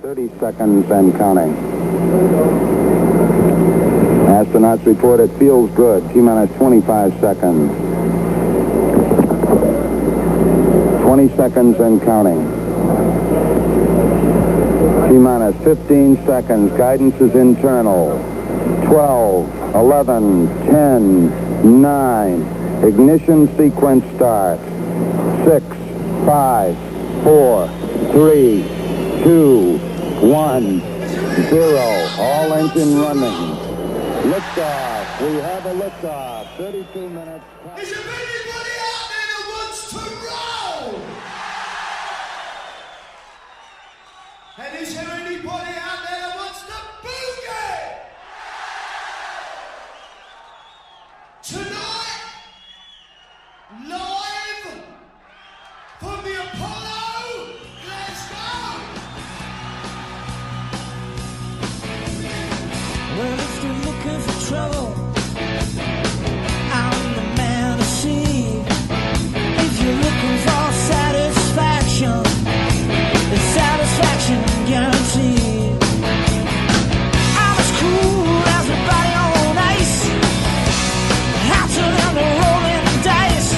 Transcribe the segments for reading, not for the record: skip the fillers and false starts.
30 seconds and counting. Astronauts report it feels good. T-minus 25 seconds. 20 seconds and counting. T-minus 15 seconds. Guidance is internal. 12, 11, 10, 9. Ignition sequence starts. 6, 5, 4, 3, 2, 1, 0. All engine running. Liftoff. We have a liftoff. 32 minutes. Is there anybody out there that wants to roll? And is there anybody out there that wants to boogie? Tonight, live from the Apollo, Glasgow. Well, if you're looking for trouble, I'm the man to see. If you're looking for satisfaction, the satisfaction guaranteed. I'm as cool as a body on ice, hotter than the rolling dice.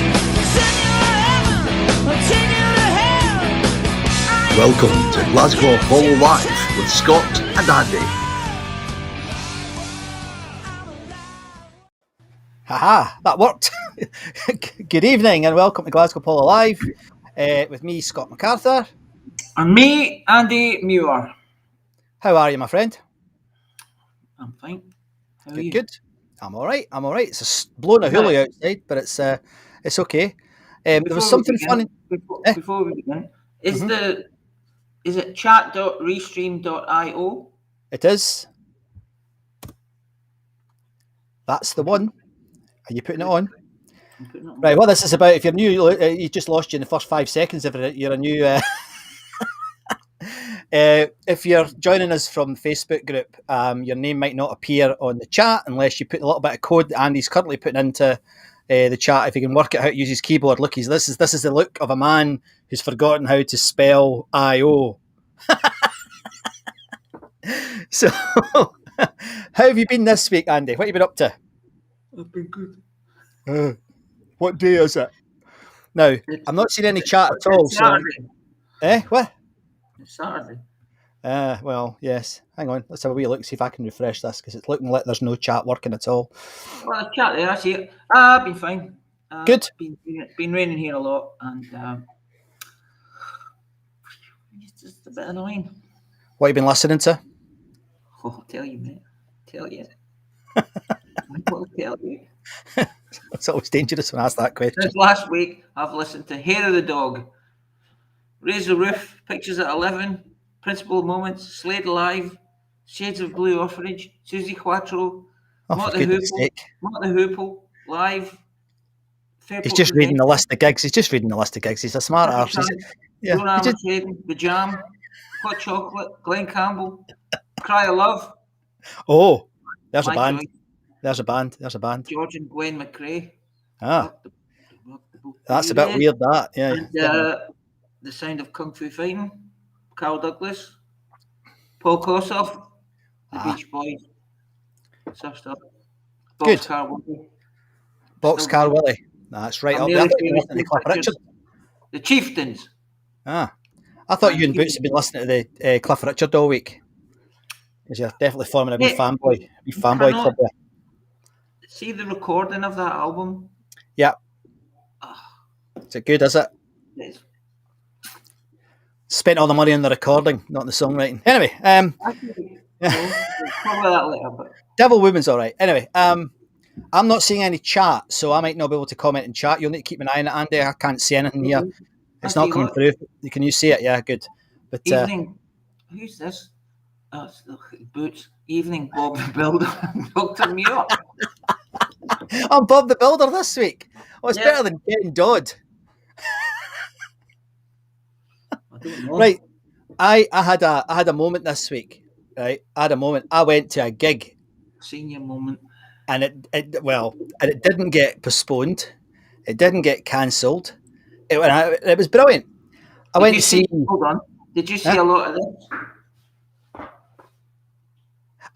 Send you to heaven, or take you to hell. Welcome to Glasgow Apollo Live with Scott and Andy. Haha, that worked. Good evening and welcome to Glasgow Apollo Live with me, Scott MacArthur. And me, Andy Muir. How are you, my friend? I'm fine. How are Good, you? good. I'm all right. It's blowing a hoolie outside, but it's okay. There was something funny. Before we begin, is it chat.restream.io? It is. That's the one. Are you putting it on? I'm putting it on. Right, what this is about, if you're new, you just lost you in the first 5 seconds if you're a new... if you're joining us from the Facebook group, your name might not appear on the chat unless you put a little bit of code that Andy's currently putting into the chat. If you can work it out, use his keyboard. Look, this is the look of a man who's forgotten how to spell I-O. So, how have you been this week, Andy? What have you been up to? I've been good. What day is it? Now, I'm not seeing any chat at all. It's So, Saturday. what? It's Saturday. Well, yes. Hang on. Let's have a wee look, see if I can refresh this, because it's looking like there's no chat working at all. Well, there's chat there. I see it. I've been fine. Good. Been raining here a lot, and it's just a bit annoying. What have you been listening to? Oh, I'll tell you, mate. Tell you. I'll tell you. It's always dangerous when I ask that question. Since last week, I've listened to Hair of the Dog, Raise the Roof, Pictures at 11, Principal Moments, Slade Live, Shades of Blue Orphanage, Susie Quattro, Oh, Mott for the goodness Hoople, sake. Mott the Hoople, Live. He's just reading the list of gigs. He's a smart arse. Yeah. Don't Armageddon, The Jam, Hot Chocolate, Glenn Campbell, Cry of Love. Oh, there's a My band. Choice, There's a band. George and Gwen McRae. Ah, Rock the Boat. that's a bit weird, that. Yeah. And The Sound of Kung Fu Fighting, Carl Douglas, Paul Kossoff, The Beach Boys, some stuff. Good. Boxcar Willie. Boxcar Willie. That's right I'm up nearly there. I thought you were finished listening to Cliff with Richard. The Chieftains. Ah, I thought you and Boots had been listening to the Cliff Richard all week. Because you're definitely forming a wee fanboy club there. See the recording of that album? Yeah. Is it good, is it? It's Spent all the money on the recording, not on the songwriting. Anyway, probably that later, but Devil Woman's all right. Anyway, I'm not seeing any chat, so I might not be able to comment in chat. You'll need to keep an eye on it, Andy. I can't see anything here. It's not coming through. Can you see it? Yeah, good. But Evening. Who's this? Oh, it's Boots. Evening, Bob the Builder, Dr. Muir. I'm Bob the Builder this week. Oh, it's Yeah. better than getting Dodd. I don't know. Right. I had a moment this week. Right. I went to a gig. Senior moment. And it didn't get postponed. It didn't get cancelled. It was brilliant. I went to see. Hold on. Did you see a lot of this?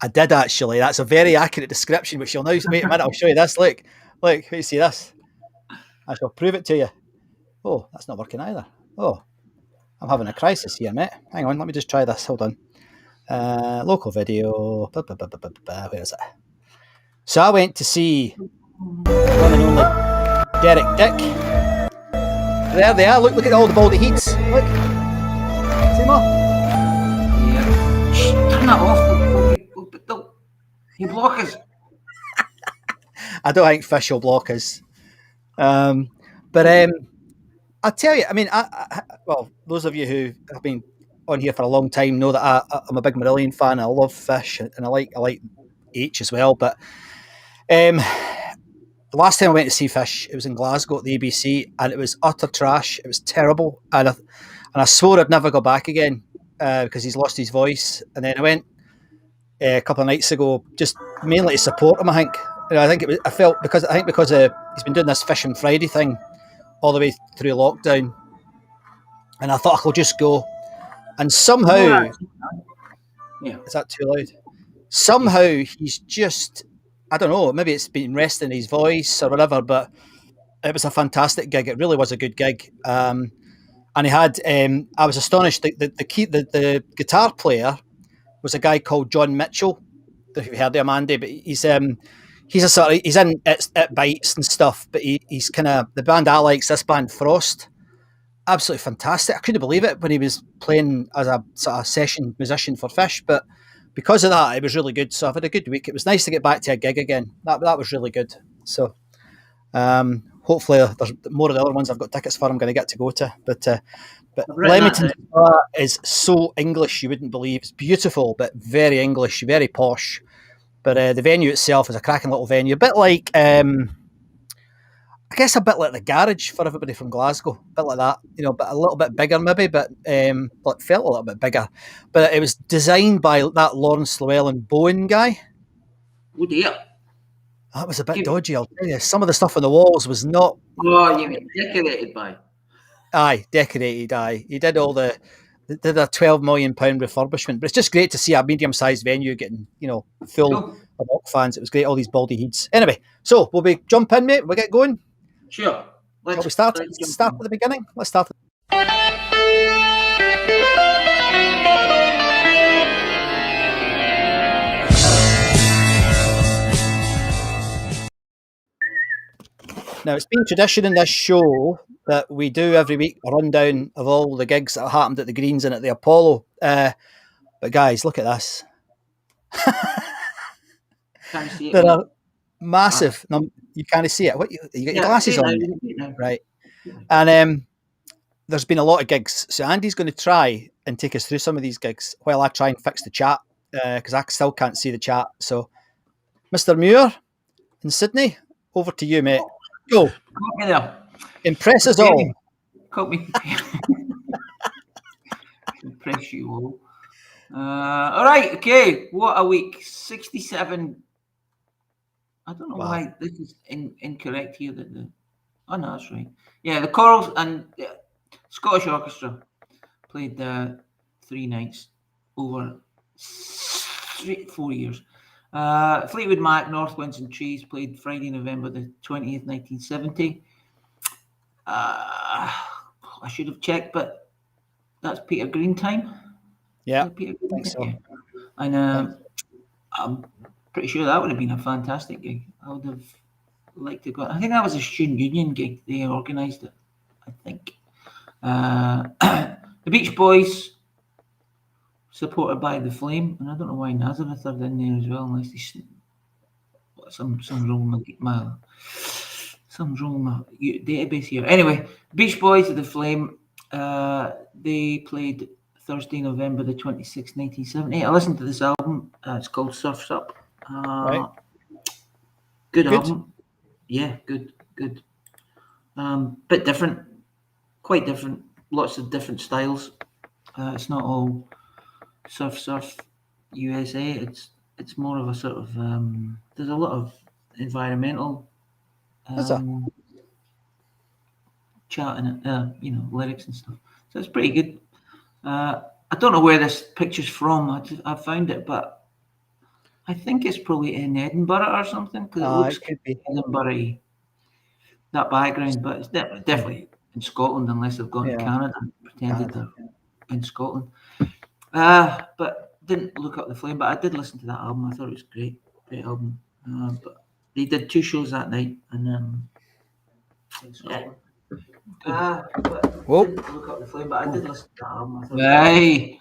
I did actually. That's a very accurate description, which you'll now wait a minute. I'll show you this. Look, wait, you see this? I shall prove it to you. Oh, that's not working either. Oh, I'm having a crisis here, mate. Hang on, let me just try this. Hold on. Local video. Where is it? So I went to see one and only Derek Dick. There they are. Look at all the baldy heats. Look. See more? Yeah. Shh, turn that off. You block us. I don't think Fish will block us. But I'll tell you, I mean, well, those of you who have been on here for a long time know that I'm a big Marillion fan. I love Fish and I like H as well. But the last time I went to see Fish, it was in Glasgow at the ABC, and it was utter trash. It was terrible, and I swore I'd never go back again because he's lost his voice. And then I went a couple of nights ago, just mainly to support him. I think. I think because he's been doing this Fish on Friday thing all the way through lockdown, and I thought I could just go. And somehow, is that too loud? Somehow he's just, I don't know, maybe it's been resting his voice or whatever, but it was a fantastic gig. It really was a good gig. And he had, I was astonished that the guitar player was a guy called John Mitchell. If you've heard of him, Andy, but he's in It Bites and stuff, but he's kind of, the band I like, this band Frost, absolutely fantastic. I couldn't believe it when he was playing as a sort of session musician for Fish, but because of that, it was really good. So I've had a good week. It was nice to get back to a gig again. That was really good. So hopefully there's more of the other ones I've got tickets for I'm going to get to go to. But Leamington is so English you wouldn't believe. It's beautiful, but very English, very posh. But the venue itself is a cracking little venue. A bit like, I guess a bit like the Garage for everybody from Glasgow. A bit like that, but a little bit bigger maybe, but it felt a little bit bigger. But it was designed by that Lawrence Llewellyn Bowen guy. Oh dear. That was a bit dodgy, I'll tell you. Some of the stuff on the walls was not... Oh, you mean decorated by? Aye, decorated, aye. He did did a £12 million refurbishment, but it's just great to see a medium-sized venue getting, full of rock fans. It was great, all these baldy heats. Anyway, so will we jump in, mate? We'll get going? Sure. Shall we start at the beginning? Let's start. Now, it's been tradition in this show that we do every week a rundown of all the gigs that happened at the Greens and at the Apollo. But guys, look at this. Can't see it. There are massive. You can't see it. What you got your glasses on, right? And there's been a lot of gigs. So Andy's going to try and take us through some of these gigs while I try and fix the chat because I still can't see the chat. So, Mr. Muir in Sydney, over to you, mate. Go. Caught me there. Impress us all. Caught me. Impress you all. All right. Okay. What a week. 67. I don't know why this is incorrect here. Oh no, that's right. Yeah, the Chorals and Scottish Orchestra played 3 nights over 4 years. Fleetwood Mac, North Winds and Trees played Friday, November the 20th, 1970. I should have checked, but that's Peter Green time. Yeah, Peter Green, I think so. Yeah. And I'm pretty sure that would have been a fantastic gig. I would have liked to go. I think that was a student union gig. They organised it, I think. The Beach Boys, supported by The Flame, and I don't know why Nazareth are in there as well, unless they something's wrong with my database here. Anyway, Beach Boys of The Flame, they played Thursday, November the 26th, 1978. I listened to this album. It's called Surf's Up. Right. Good album. Yeah, good. Bit different, quite different. Lots of different styles. It's not all surf USA. It's more of a sort of there's a lot of environmental chat in it, lyrics and stuff. So it's pretty good. I don't know where this picture's from. I found it, but I think it's probably in Edinburgh or something because it looks It could be. Edinburgh, that background, but it's definitely in Scotland unless they've gone to Yeah. Canada and pretended Canada. they're in Scotland. But didn't look up the flame. But I did listen to that album. I thought it was great album. But they did 2 shows that night, and in Scotland. But Whoa. didn't look up the flame. But I did listen to that album. I thought Aye.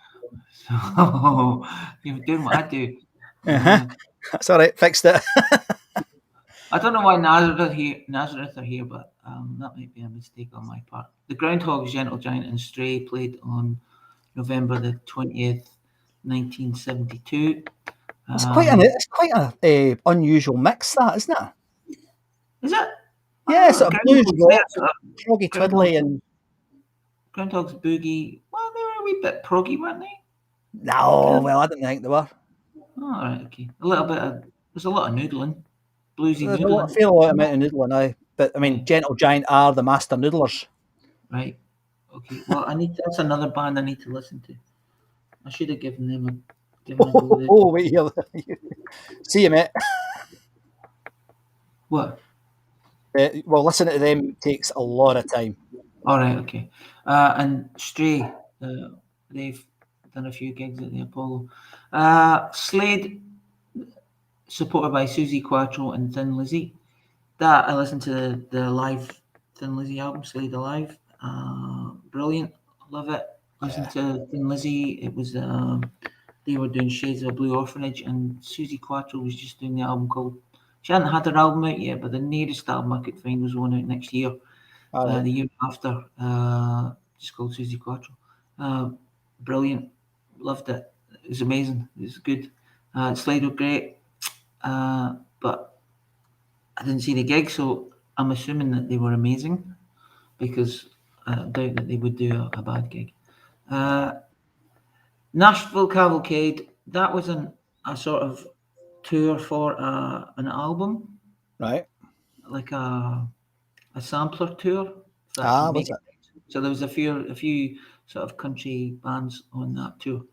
So you're doing what I do. That's all right. Fixed it. I don't know why Nazareth are here, but that might be a mistake on my part. The Groundhogs, Gentle Giant, and Stray played on November the 20th, 1972. It's quite a unusual mix, that, isn't it? Is it? Yeah, sort of blues rock, proggy Groundhogs- twiddly, and Groundhogs Boogie. Well, they were a wee bit proggy, weren't they? no, well, I didn't think they were. Oh, all right, okay. A little bit of. There's a lot of noodling, bluesy There's noodling. I feel a lot amount of noodling now, but I mean, Gentle Giant are the master noodlers. Right. Okay. Well, that's another band I need to listen to. I should have given them a go there. Oh, wait here. See you, mate. What? Well, listening to them takes a lot of time. All right, okay. And Stray, they've done a few gigs at the Apollo. Slade, supported by Susie Quattro and Thin Lizzy. That I listened to the live Thin Lizzy album, Slade Alive. Brilliant, love it. Listened to Thin Lizzy. It was they were doing Shades of a Blue Orphanage, and Susie Quattro was just doing the album called. She hadn't had her album out yet, but the nearest album I could find was one out next year. The year after, just called Susie Quattro. Brilliant, loved it. It was amazing. It was good. Slade were great, but I didn't see the gig, so I'm assuming that they were amazing because I doubt that they would do a bad gig. Nashville Cavalcade. That was a sort of tour for an album, Right. like a sampler tour. Was it? So there was a few sort of country bands on that tour.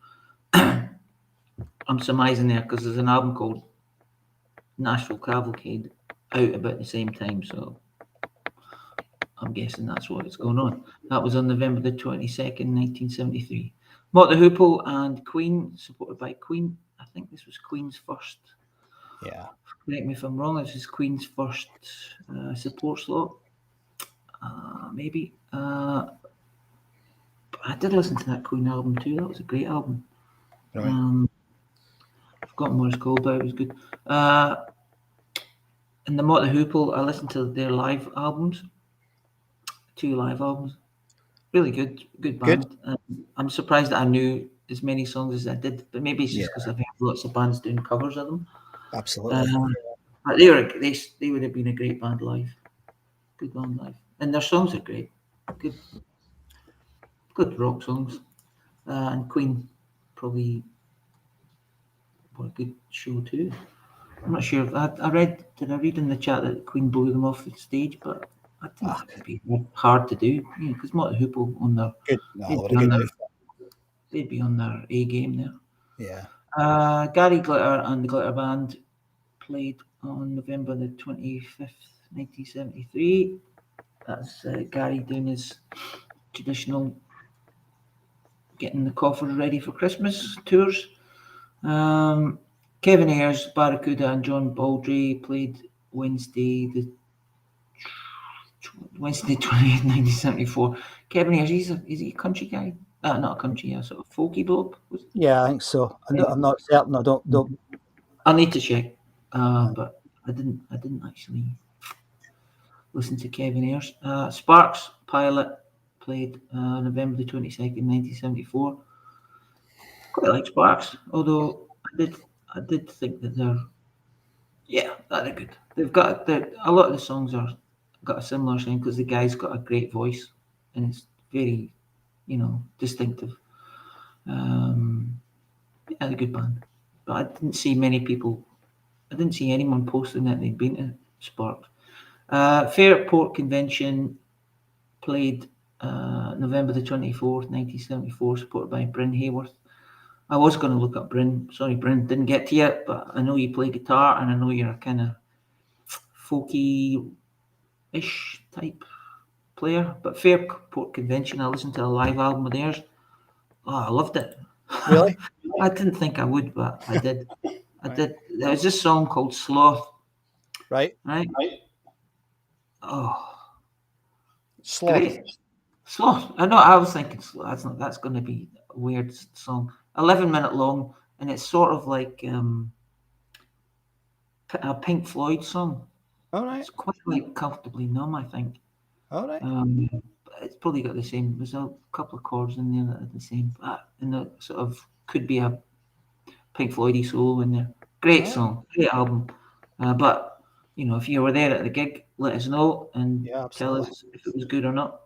I'm surmising there because there's an album called Nashville Cavalcade out about the same time, so I'm guessing that's what's going on. That was on November the 22nd, 1973. Mott the Hoople and Queen, supported by Queen. I think this was Queen's first. Yeah. Correct me if I'm wrong. This is Queen's first support slot. Maybe. But I did listen to that Queen album too. That was a great album. Right. I've forgotten what it's called, but it was good. And the Mott the Hoople, I listened to their live albums. 2 live albums. Really good band. I'm surprised that I knew as many songs as I did, but maybe it's just because I've heard lots of bands doing covers of them. Absolutely. But they would have been a great band live. Good band live. And their songs are great. Good rock songs. And Queen probably were a good show too. I'm not sure. Did I read in the chat that Queen blew them off the stage, but I think that would be hard to do, because Mott the Hoople on their they'd be on their A game there. Yeah. Gary Glitter and the Glitter Band played on November the 25th, 1973. That's Gary doing his traditional getting the coffers ready for Christmas tours. Kevin Ayers, Barracuda, and John Baldry played Wednesday 20th, 1974. Kevin Ayers, is he a country guy? Not a country, a sort of folky bloke. Yeah, I think so. I'm not certain. I don't. I'll need to check, but I didn't actually listen to Kevin Ayers. Sparks Pilot played November the 22nd, 1974. Quite like Sparks, although I did think that they're good. They've got a lot of the songs are got a similar sound because the guy's got a great voice and it's very, distinctive. They're a good band, but I didn't see anyone posting that they'd been to Sparks. Fairport Convention played November the 24th, 1974, supported by Bryn Hayworth I was going to look up Bryn. Sorry, Bryn, didn't get to it, but I know you play guitar, and I know you're a kind of folky-ish type player. But Fairport Convention, I listened to a live album of theirs. Oh, I loved it. Really? I didn't think I would, but I did. I Right. did. There was this song called Sloth, Right. right? Oh, Sloth. great. Sloth. I know. I was thinking that's going to be a weird song. 11-minute long, and it's sort of like a Pink Floyd song. All right. It's quite like Comfortably Numb, I think. All right. But it's probably got the same. There's a couple of chords in there that are the same, and the sort of could be a Pink Floydy solo in there. Great song, great album. But you know, if you were there at the gig, let us know and tell us if it was good or not.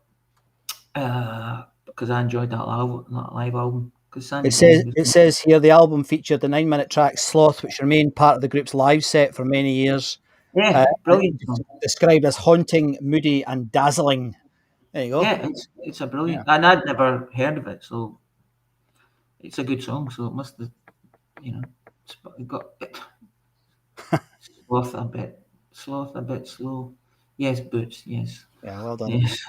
Because I enjoyed that live album. It says here the album featured the 9-minute track Sloth, which remained part of the group's live set for many years. Yeah, brilliant song. Described as haunting, moody, and dazzling. There you go. Yeah, it's a brilliant, and I'd never heard of it, so it's a good song. So it must have, it got sloth a bit slow. Yes, Boots. Yes. Yeah, well done. Yes.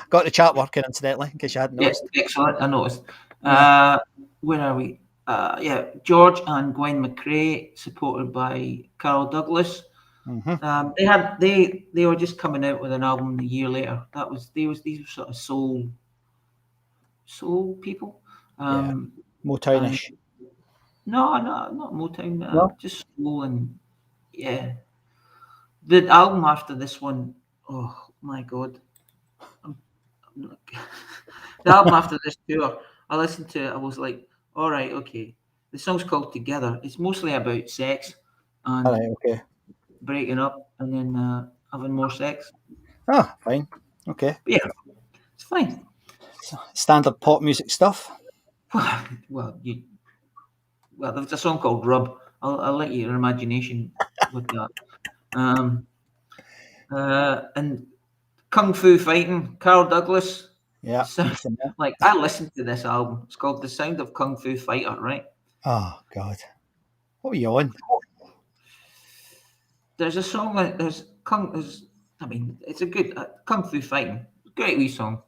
Got the chat working, incidentally, in case you hadn't noticed. Yeah, excellent. I noticed. Where are we? George and Gwen McRae, supported by Carol Douglas. Mm-hmm. They were just coming out with an album a year later. These were sort of soul people. Motownish. No, not Motown. No? Just soul and yeah. The album after this one, oh my god. The album after this tour, I listened to it. I was like, all right, okay. The song's called Together. It's mostly about sex and All right, okay. breaking up and then having more sex. Oh, fine. Okay. But yeah, it's fine. Standard pop music stuff. Well, there's a song called Rub. I'll let your imagination with that. And Kung Fu Fighting, Carl Douglas. Yeah. Like, I listened to this album. It's called The Sound of Kung Fu Fighter, right? Oh, God. What were you on? There's a song that it's a good Kung Fu Fighting. Great wee song,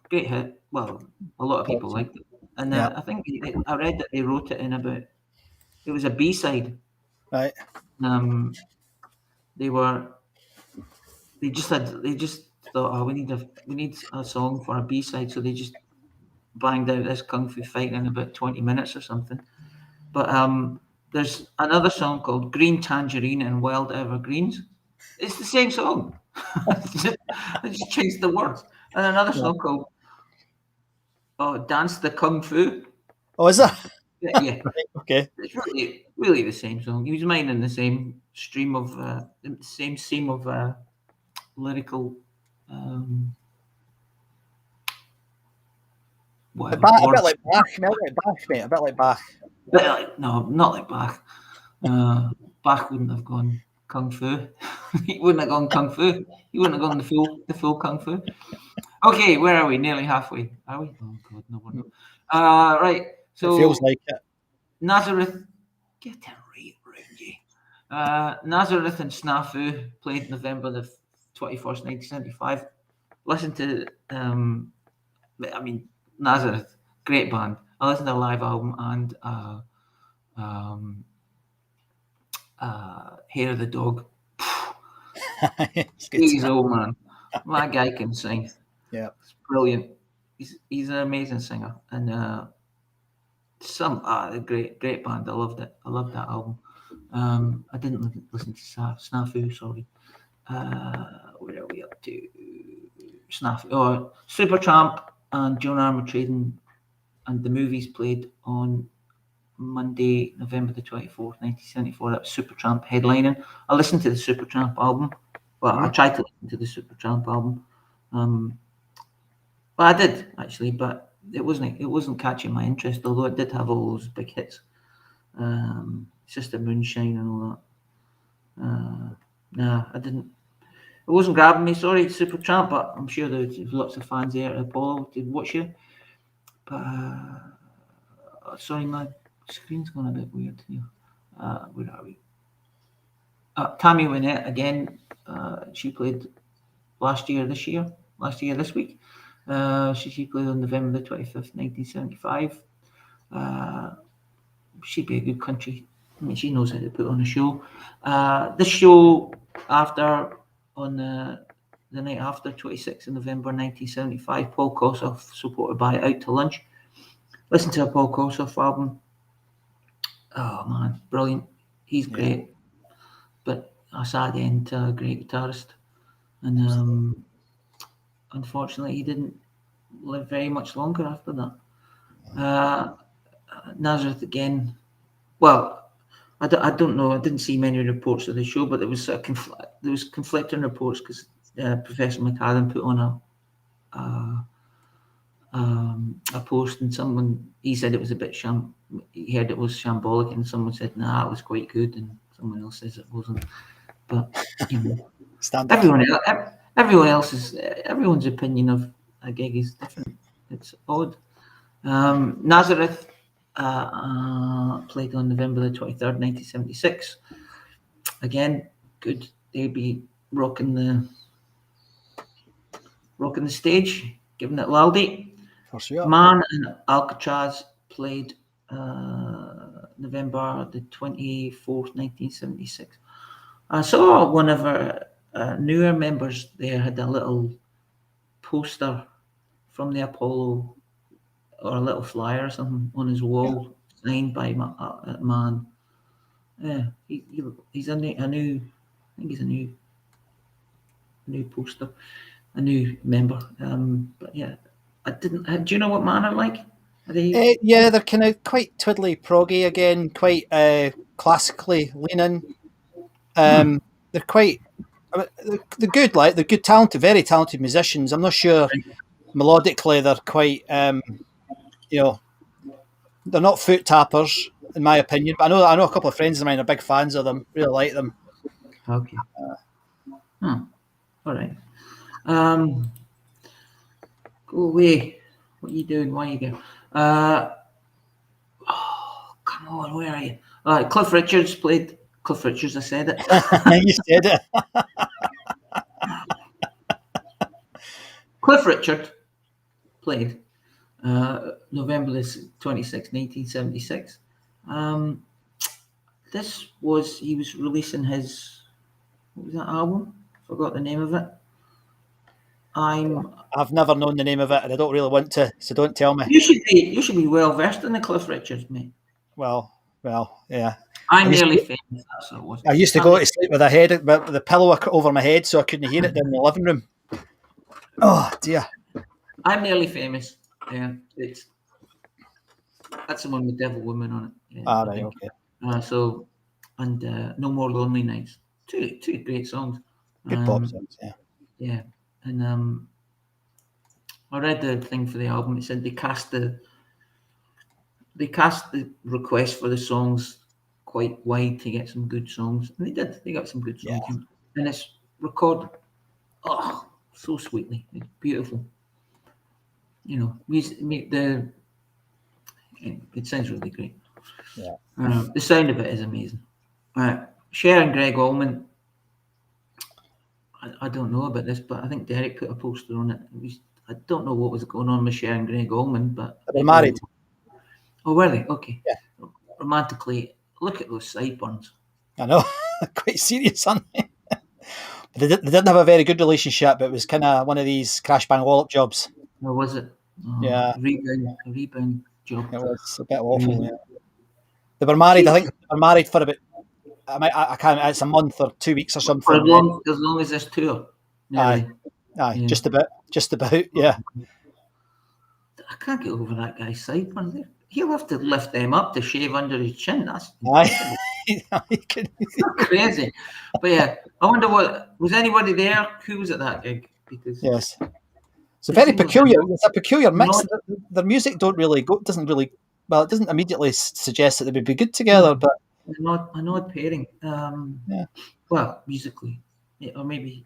great hit. Well, a lot of people liked it. And I think I read that they wrote it it was a B-side. Right. They just thought, oh, we need a song for a B-side, so they just banged out this Kung Fu Fighting in about 20 minutes or something. But there's another song called Green Tangerine and Wild Evergreens. It's the same song. They just changed the words. And another song called Dance the Kung Fu. Oh, is that? Yeah. Okay. It's really, really the same song. He was mining the same stream of the same seam of lyrical. A bit like Bach, mate. A bit like Bach. No, not like Bach. Bach wouldn't have gone Kung Fu. He wouldn't have gone Kung Fu. He wouldn't have gone the full Kung Fu. Okay, where are we? Nearly halfway. Are we? Oh God, no wonder. Right. So it feels like it. Nazareth, get it right, Roundy. Nazareth and Snafu played November the 21st, 1975. Listen to, Nazareth, great band. I listened to a live album and Hair of the Dog. He's old man. My guy can sing. Yeah, it's brilliant. He's an amazing singer and a great band. I loved it. I loved that album. I didn't listen to Snafu. Sorry. Where are we up to? Snafu. Oh, Supertramp and Joan Armatrading and the movies played on Monday, November the 24th, 1974. That was Supertramp headlining. I listened to the Supertramp album. Well, I tried to listen to the Supertramp album. Well, I did actually, but it wasn't catching my interest. Although it did have all those big hits, Sister Moonshine and all that. Nah, I didn't. It wasn't grabbing me. Sorry, Supertramp, but I'm sure there's lots of fans there at Apollo to watch you. Sorry, my screen's gone a bit weird here. Where are we? Tammy Wynette again. She played last year, this week. She played on November the 25th, 1975. She'd be a good country. I mean, she knows how to put on a show. This show on the night after, 26th of November 1975, Paul Kossoff, supported by Out to Lunch. Listen to a Paul Kossoff album. Oh man, brilliant. He's great. But a sad end to a great guitarist. And unfortunately, he didn't live very much longer after that. Nazareth again. Well, I don't know. I didn't see many reports of the show, but there was conflicting reports because Professor McAdam put on a post, and he said it was a bit he heard it was shambolic, and someone said, nah, it was quite good, and someone else says it wasn't. But you know, everyone's opinion of a gig is different. It's odd. Nazareth played on November the 23rd, 1976. Again, good. They'd be rocking the stage, giving it laldy. For sure. Man and Alcatraz played November the 24th, 1976. I saw one of our newer members there had a little poster from the Apollo, or a little flyer or something on his wall, signed by Man. Yeah, he's a new. I think he's a new poster, a new member. But yeah, I didn't. Do you know what Man are like? Are they? Yeah, they're kind of quite twiddly proggy again, quite classically leaning. They're quite. I mean, they're good, like they're good, talented, very talented musicians. I'm not sure melodically they're quite. They're not foot tappers in my opinion, but I know a couple of friends of mine are big fans of them. Really like them. Okay. All right. Go away. What are you doing? Why are you going? Come on. Where are you? Cliff Richards played. Cliff Richards, I said it. You said it. Cliff Richard played November 26, 1976. He was releasing his, what was that album? Forgot the name of it. I've never known the name of it, and I don't really want to, so don't tell me. You should be well versed in the Cliff Richards, mate. Well, yeah. I'm nearly famous. That's what it was. I used to go to sleep with the pillow over my head, so I couldn't hear it down in the living room. Oh dear. I'm Nearly Famous. Yeah, that's the one with Devil Woman on it. Yeah, right, okay. No More Lonely Nights. Two great songs. Good pop songs, yeah. Yeah, and I read the thing for the album. It said they cast the request for the songs quite wide to get some good songs, and they did. They got some good songs, and it's recorded. Oh, so sweetly. It's beautiful. You know, it sounds really great. Yeah. The sound of it is amazing. Cher and Greg Allman. I don't know about this, but I think Derek put a poster on it. I don't know what was going on with Cher and Greg Allman, but they're married. Oh, were they? Okay. Yeah. Romantically, look at those sideburns. I know, quite serious, aren't they? But they didn't have a very good relationship. It was kind of one of these crash bang wallop jobs. Or was it? Yeah. A rebound job. It was a bit awful. Yeah. They were married. I think they were married for about. I can't. It's a month or 2 weeks or something. For as long as this tour. Aye. Yeah. Just about. Yeah. I can't get over that guy's sideburns there. He'll have to lift them up to shave under his chin. That's crazy. But yeah, I wonder was anybody there? Who was at that gig? Because yes, it's a very peculiar. It's a peculiar mix. Their music doesn't it doesn't immediately suggest that they would be good together. But an odd pairing. Yeah. Well, musically, or maybe.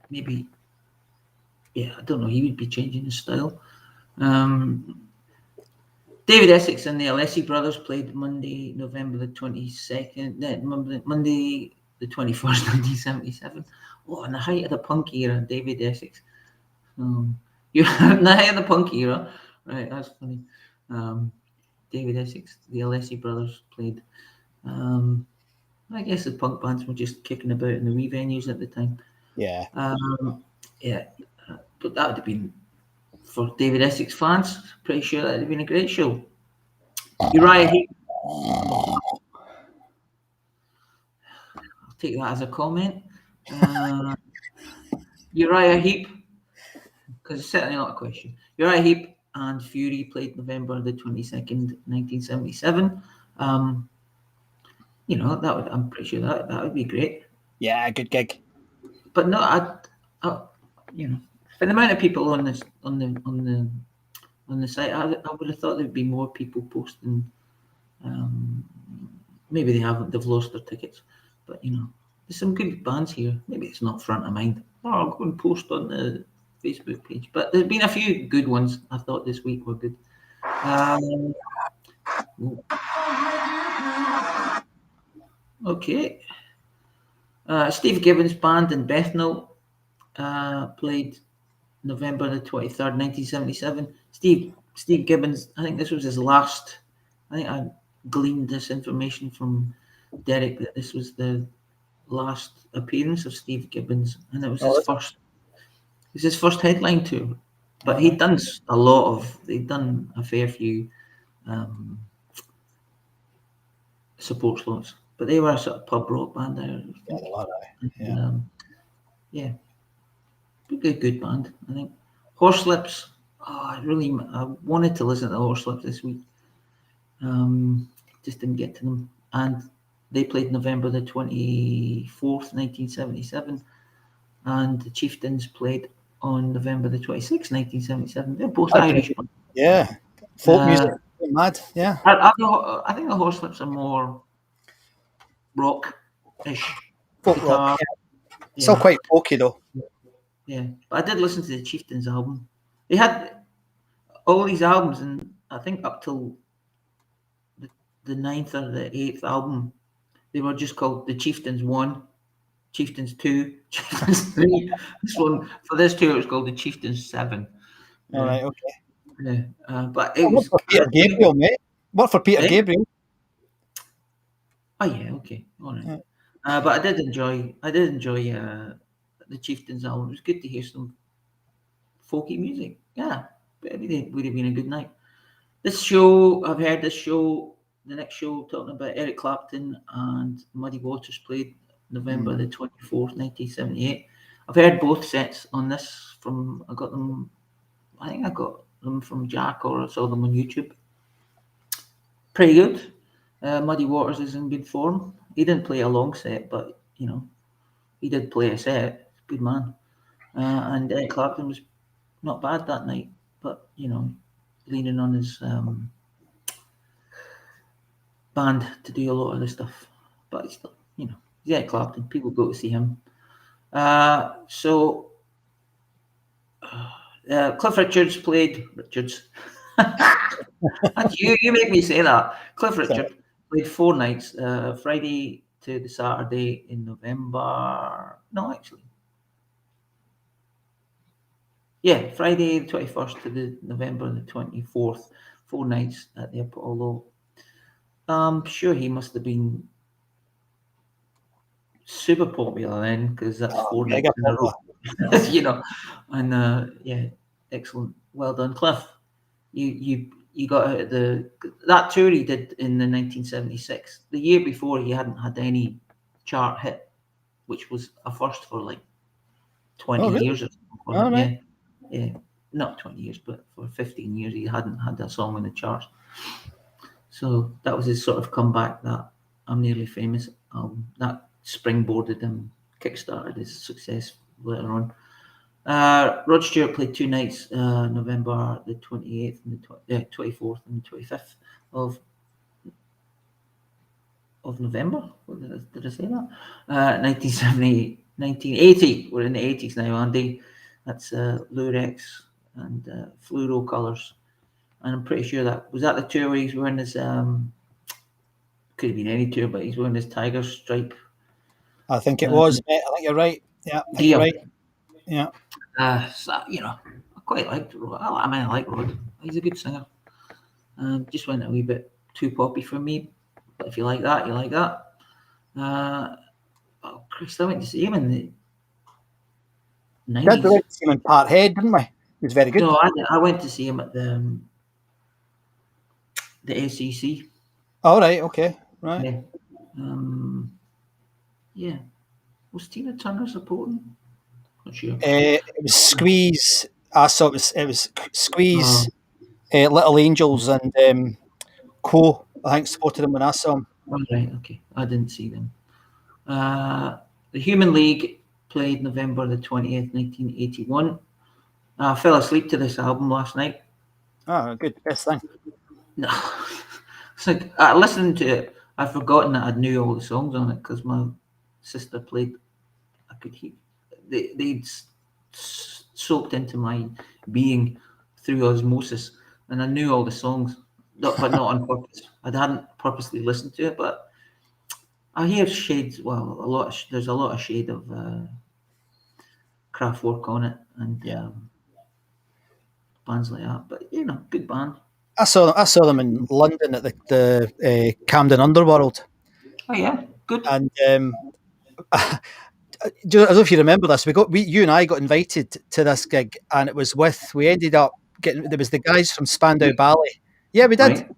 Yeah, I don't know. He would be changing his style. David Essex and the Alessi brothers played Monday, November the 22nd, Monday the 21st, 1977. Oh, in the height of the punk era, David Essex. You're in the height of the punk era. Right, that's funny. David Essex, the Alessi brothers played. I guess the punk bands were just kicking about in the wee venues at the time. Yeah. But that would have been, for David Essex fans, pretty sure that would have been a great show. Uriah Heep. I'll take that as a comment. Uriah Heep, because it's certainly not a question. Uriah Heep and Fury played November the 22nd, 1977. I'm pretty sure that would be great. Yeah, good gig. But no, for the amount of people on this on the site, I would have thought there'd be more people posting. Maybe they haven't; they've lost their tickets. But there's some good bands here. Maybe it's not front of mind. I'll go and post on the Facebook page. But there's been a few good ones I thought this week were good. Okay. Steve Gibbons Band in Bethnal played November the 23rd, 1977. Steve Gibbons, I think this was his last. I think I gleaned this information from Derek that this was the last appearance of Steve Gibbons, and it was his first. It was his first headline tour, but he'd done a fair few support slots, but they were a sort of pub rock band there. Yeah, good band, I think. Horselips. I wanted to listen to Horselips this week. Just didn't get to them, and they played November the 24th, 1977, and the Chieftains played on November the 26th, 1977. They're both Irish. Yeah, folk music, mad. Yeah, I think the Horselips are more rock-ish. Folk rock. Yeah. Still quite folky though. Yeah, but I did listen to the Chieftains album. They had all these albums, and I think up till the 9th or the 8th album, they were just called the Chieftains 1, Chieftains 2, Chieftains 3. For this tour, it was called the Chieftains 7. All right, okay. Yeah, but it was for Peter Gabriel, mate. What for Peter Gabriel? Oh yeah, okay, all right. Yeah. But I did enjoy the Chieftains album. It was good to hear some folky music. Yeah, but it would have been a good night. This show, I've heard this show. The next show, talking about Eric Clapton and Muddy Waters, played November the 24th, 1978. I've heard both sets on this I think I got them from Jack, or I saw them on YouTube. Pretty good. Muddy Waters is in good form. He didn't play a long set, but he did play a set. Good man. And Eric Clapton was not bad that night, but leaning on his band to do a lot of the stuff. But he's still, he's Eric Clapton. People go to see him. Cliff Richards played Richards. you make me say that. Cliff Richard played 4 nights, Friday to the Saturday in November. No, actually. Yeah, Friday the 21st to the November the 24th. 4 nights at the Apollo. I'm sure he must have been super popular then, because that's 4 nights in a row. And yeah, excellent. Well done, Cliff. You got out of that tour he did in the 1976. The year before, he hadn't had any chart hit, which was a first for like 20 years or something. Right. Yeah, not 20 years, but for 15 years he hadn't had a song in the charts. So that was his sort of comeback, that I'm Nearly Famous album. That springboarded him, kickstarted his success later on. Rod Stewart played 2 nights, November the 28th and the 24th and the 25th of November. Did I say that? 1980. We're in the 80s now, Andy. That's Lurex and Fluoro Colours. and I'm pretty sure that was the tour where he's wearing his could have been any tour, but he's wearing his tiger stripe I think it was, mate. I think you're right. Yeah, I think you're gear. right. Yeah. So, I quite liked Rod. I like Rod. He's a good singer. Just went a wee bit too poppy for me. But if you like that, you like that. Chris, I went to see him in the We went 90s. to see him in Parthead, didn't we? He was very good. No, I went to see him at the ACC. All right, okay, right. Yeah. Yeah. Was Tina Turner supporting? Not sure. It was Squeeze. I saw it was Squeeze, Little Angels, and Co. I think supported him when I saw him. Oh, right, okay. I didn't see them. The Human League played November the 20th, 1981. I fell asleep to this album last night. Oh, good, best thing. No. It's like, I listened to it. I'd forgotten that I knew all the songs on it because my sister played. I could hear. They'd soaked into my being through osmosis, and I knew all the songs, but not on purpose. I hadn't purposely listened to it, but I hear shades. Well, there's a lot of shade of craft work on it, and bands like that. But good band. I saw them in London at the Camden Underworld. Oh yeah, good. And I don't know if you remember this. You and I got invited to this gig, and it was we ended up getting. There was the guys from Spandau Ballet. Yeah, we did. Right.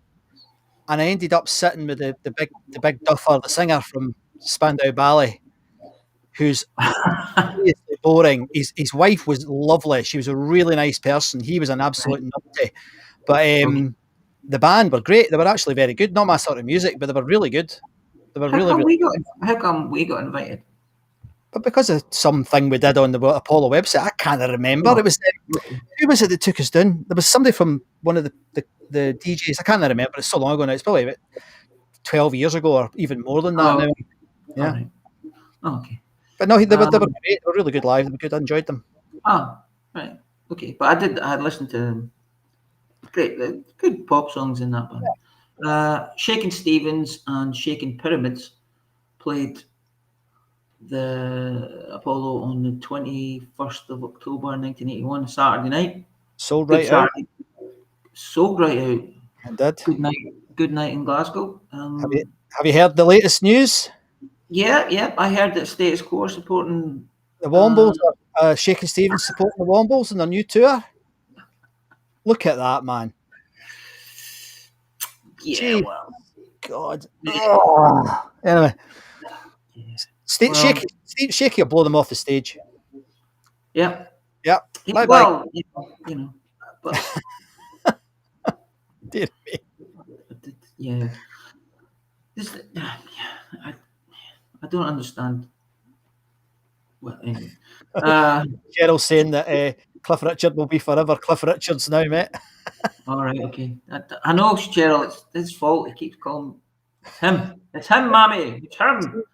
And I ended up sitting with the big duffer, the singer from Spandau Ballet, who's seriously boring. His wife was lovely. She was a really nice person. He was an absolute nutty. But the band were great. They were actually very good. Not my sort of music, but they were really good. They were How come we got invited? But because of something we did on the Apollo website, I can't remember. It was who was it that took us down? There was somebody from one of the DJs. I can't remember. It's so long ago now. It's probably about 12 years ago or even more than that now. Yeah. Right. Oh, okay. But no, they were great. They were really good live. They were good. I enjoyed them. Oh, right. Okay. But I had listened to great, good pop songs in that band. Shakin' Stevens and Shakin' Pyramids played the Apollo on the 21st of October 1981, Saturday night. Sold right out. Sold right out. I did. Good night in Glasgow. Have you heard the latest news? Yeah. I heard that Status Quo supporting the Wombles. Shakin' Stevens supporting the Wombles in their new tour. Look at that, man. Yeah, Gee, well, God. Oh. Anyway, Shaky will blow them off the stage. Yeah. Yeah. Bye well, but dear me. Yeah. I don't understand. Well, anyway. Gerald's saying that Cliff Richard will be forever Cliff Richards now, mate. All right, okay. I know, Gerald, it's his fault. He keeps calling it's him. It's him, Mammy. It's him.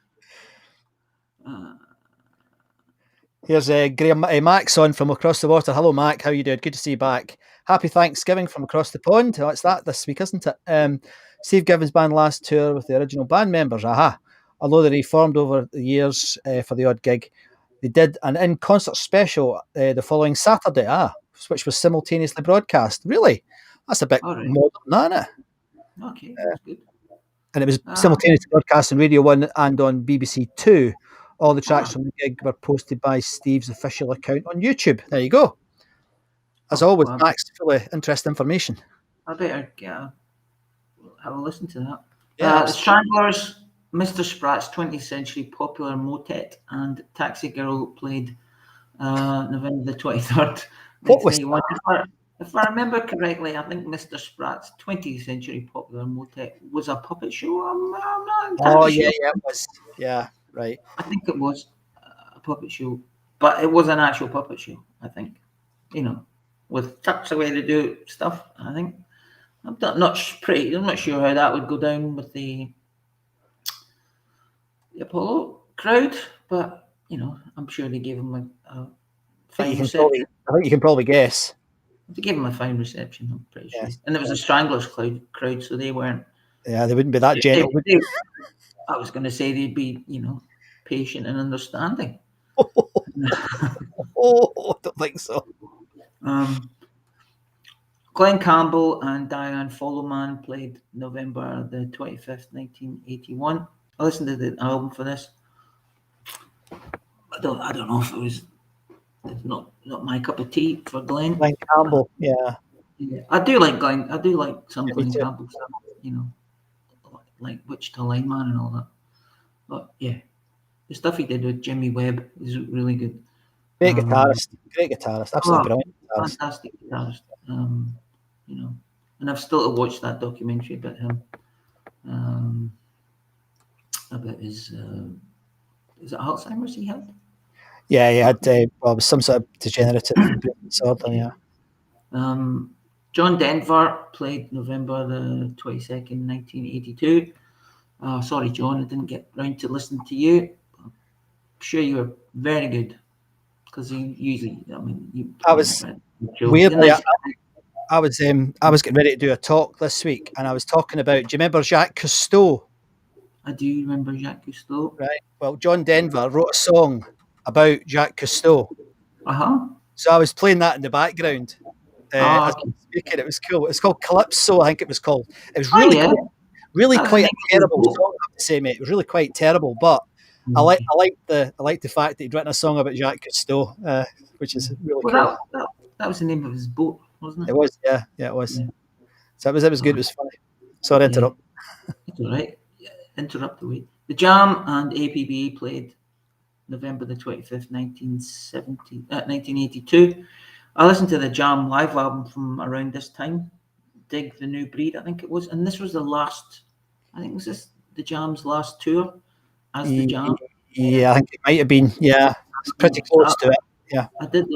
Here's Graham Mac's on from across the water. Hello, Mac. How you doing? Good to see you back. Happy Thanksgiving from across the pond. Oh, it's that this week, isn't it? Steve Gibbons' band last tour with the original band members. Aha. Although they reformed over the years for the odd gig, they did an in-concert special the following Saturday, which was simultaneously broadcast. Really? That's a bit modern, isn't it? Okay, that's good. And it was simultaneously broadcast on Radio 1 and on BBC 2. All the tracks from the gig were posted by Steve's official account on YouTube. There you go. As always, Max, full of interesting information. I better have a listen to that. Yeah, the Stranglers, Mr. Spratt's 20th Century Popular Motet, and Taxi Girl played November the 23rd. What was if I remember correctly, I think Mr. Spratt's 20th Century Popular Motet was a puppet show. I'm not entirely sure. Yeah, it was. Yeah, right. I think it was a puppet show, but it was an actual puppet show, I think. With Tuck's a way to do stuff, I think. I'm not sure how that would go down with the Apollo crowd, but I'm sure they gave him a fine set. I think you can probably guess. They gave him a fine reception, I'm pretty sure. Yes. And there was a Stranglers crowd, so they weren't. Yeah, they wouldn't be that gentle. would They, I was going to say they'd be, patient and understanding. Oh, I don't think so. Glenn Campbell and Diane Followman played November the 25th, 1981. I listened to the album for this. I don't know if it's not my cup of tea for Glenn. Glenn Campbell, yeah. I do like Glenn. I do like some Yeah, me Glenn too. Campbell stuff, like Wichita Lineman and all that. But yeah, the stuff he did with Jimmy Webb is really good. Great guitarist, absolutely brilliant guitarist. Fantastic guitarist. And I've still to watch that documentary about him, about his is it Alzheimer's he had? Yeah, he had some sort of degenerative disorder. Yeah. John Denver played November the 22nd, 1982. Sorry, John, I didn't get round to listening to you. I'm sure you were very good because you usually, I was weirdly. I was getting ready to do a talk this week, and I was talking about. Do you remember Jacques Cousteau? I do remember Jacques Cousteau. Right. Well, John Denver wrote a song about Jacques Cousteau. So I was playing that in the background. As I was speaking, it was cool. It's called Calypso, I think it was called. It was really quite a terrible song, I have to say, mate. It was really quite terrible, but I like the fact that he'd written a song about Jacques Cousteau, which is really cool. That was the name of his boat, wasn't it? It was, yeah, it was. Yeah. So it was good. It was funny. Sorry to interrupt. It's all right. Interrupt the week. The Jam and APB played November the 25th, 1982. I listened to the Jam live album from around this time. Dig the New Breed, I think it was. And this was the Jam's last tour as the Jam. Yeah, I think it might have been. Yeah, it's pretty close to it. Yeah. I think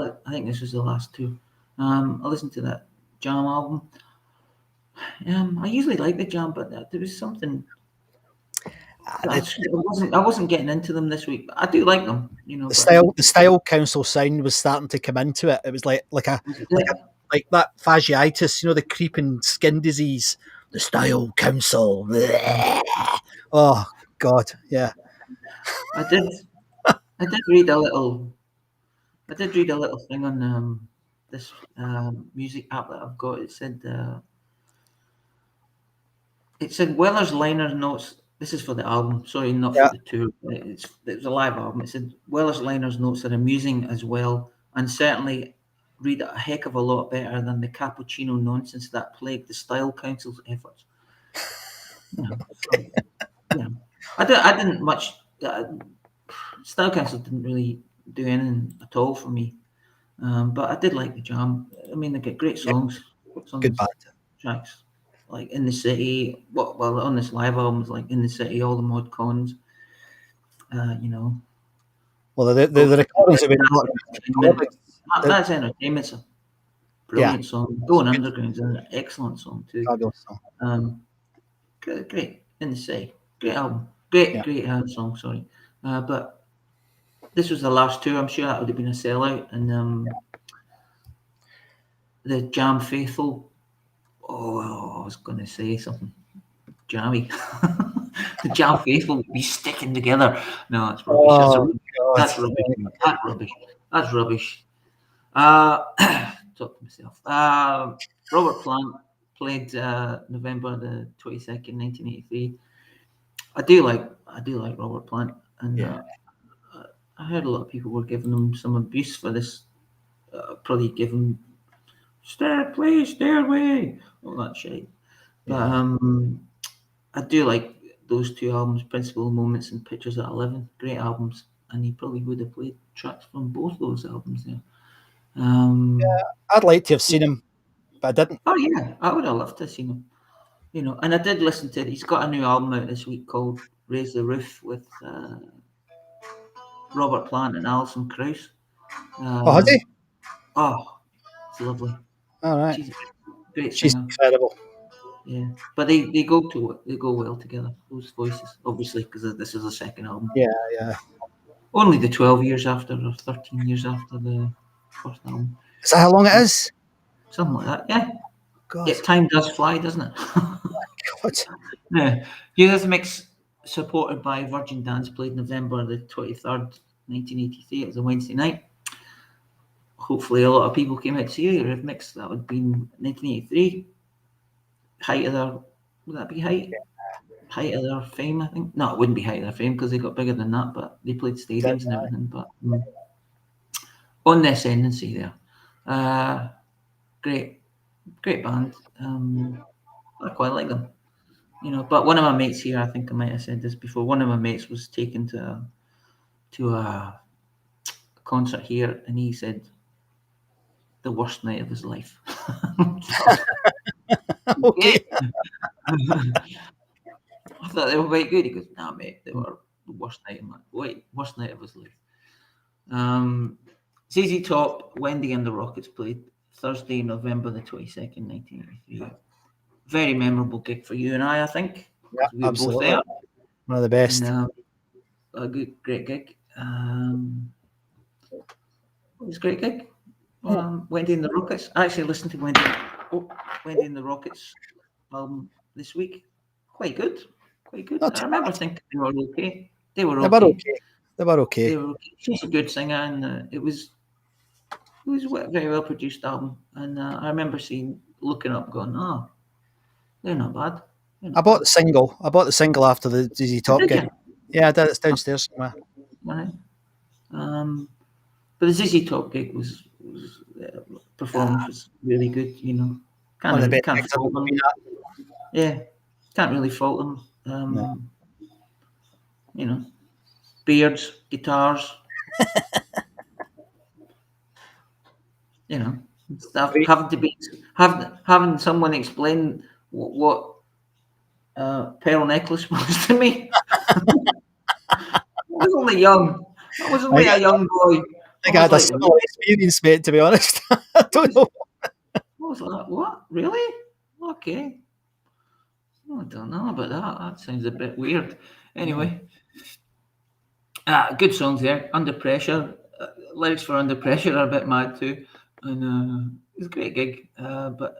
this was the last tour. I listened to that Jam album. I usually like the Jam, but there was something. I wasn't getting into them this week. But I do like them, The style council sound was starting to come into it. It was like that fasciitis, the creeping skin disease. The style council. Bleh. Oh God, yeah. I did read a little thing on this music app that I've got. It said Weller's liner notes. This is for the album. Sorry, not for the tour. It was a live album. It said Weller's liners notes are amusing as well, and certainly read a heck of a lot better than the cappuccino nonsense that plagued the Style Council's efforts. I didn't much. Style Council didn't really do anything at all for me, but I did like the Jam. I mean, they get great songs. Good band. Tracks. Like In the City, well, on this live album, like In the City, All the Mod Cons, Well, the recordings have been that's entertainment. It's a brilliant song. Going Underground is an excellent song too. Fabulous song. Great. In the City, great album, great song. Sorry, but this was the last tour. I'm sure that would have been a sellout, and the Jam faithful. Oh, I was going to say something jammy. The Jam faithful would be sticking together. No, that's rubbish. That's rubbish. That's rubbish. Talk to myself. Robert Plant played November the 22nd, 1983. I do like Robert Plant, and I heard a lot of people were giving him some abuse for this. Probably giving stay away, all that shit. But I do like those two albums, Principal Moments and Pictures at 11. Great albums, and he probably would have played tracks from both those albums there. I'd like to have seen him, but I didn't. Oh yeah, I would have loved to have seen him. And I did listen to it. He's got a new album out this week called Raise the Roof with Robert Plant and Alison Krauss. Has he? Oh, it's lovely. All right. She's a great She's singer. incredible. Yeah, but they go well together. Those voices, obviously, because this is the second album. Yeah. Only the 12 years after, or 13 years after the first album. Is that how long it is? something like that. Yeah. God. Yeah, time does fly, doesn't it? God. Yeah. Eurythmics, supported by Virgin Dance, played November the 23rd, 1983. It was a Wednesday night. Hopefully, a lot of people came out to see Eurythmics. That would be 1983. Height of their, would that be height? Height of their fame, I think. No, it wouldn't be height of their fame because they got bigger than that, but they played stadiums and everything. But on the ascendancy there. Great band. I quite like them. But one of my mates here, I think I might have said this before. One of my mates was taken to a concert here, and he said the worst night of his life. Okay. I thought they were quite good. He goes, "Nah, mate, they were the worst night of worst night of his life." ZZ Top, Wendy and the Rockets played Thursday, November the 22nd, 1983. Very memorable gig for you and I think. Yeah, We were absolutely. both there. One of the best. And, a great gig. It was a great gig. Wendy and the Rockets. I actually listened to Wendy and the Rockets album this week. Quite good. Not I too remember bad. thinking they were okay. They were They were okay. okay. They were okay. They were okay. She's a good singer, and it was a very well produced album. And I remember looking up, going, "Oh, they're not bad." I bought the single. After the ZZ Top Did gig. you? Yeah, I did. It's downstairs somewhere. Right. But the ZZ Top gig was performance was really good. One of the best Can't gigs I've fault ever them. been at. Yeah, can't really fault them. No. Beards, guitars, stuff. Great. Having someone explain what pearl necklace was to me. I was only young. I was only a young boy. I think I had a like, similar experience, mate, to be honest. I don't know. I was like, what? Really? Okay. I don't know about that. That sounds a bit weird. Anyway, good songs there. Under Pressure. Lyrics for Under Pressure are a bit mad too. And it was a great gig. But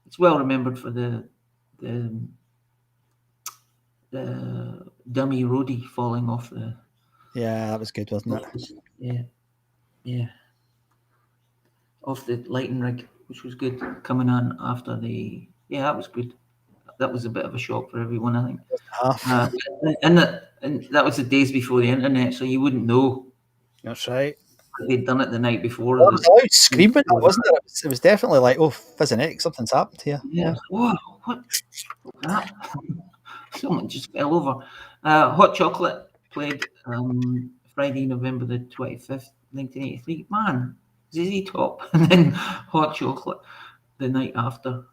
it's well remembered for the dummy roadie falling off the... Yeah, that was good, wasn't it? Yeah. Off the lighting rig, which was good. Coming on after that was good. That was a bit of a shock for everyone, I think. Half. And that was the days before the internet, so you wouldn't know That's right. they'd done it the night before. Well, it was a loud screaming, wasn't it? It was definitely like, oh, Fizzinex, something's happened here. Yeah. Whoa, what was that? Someone just fell over. Hot Chocolate played Friday, November the 25th, 1983. Man, ZZ Top and then Hot Chocolate the night after.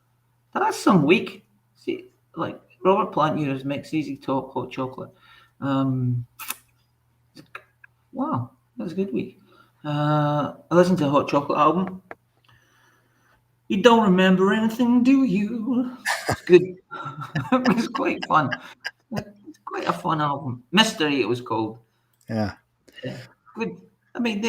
That's some week. See, like Robert Plant Years mix ZZ Top, Hot Chocolate. Wow, that was a good week. I listened to the Hot Chocolate album. You don't remember anything, do you? It's good. It was quite fun. It's quite a fun album. Mystery, it was called. Yeah. Good. I mean,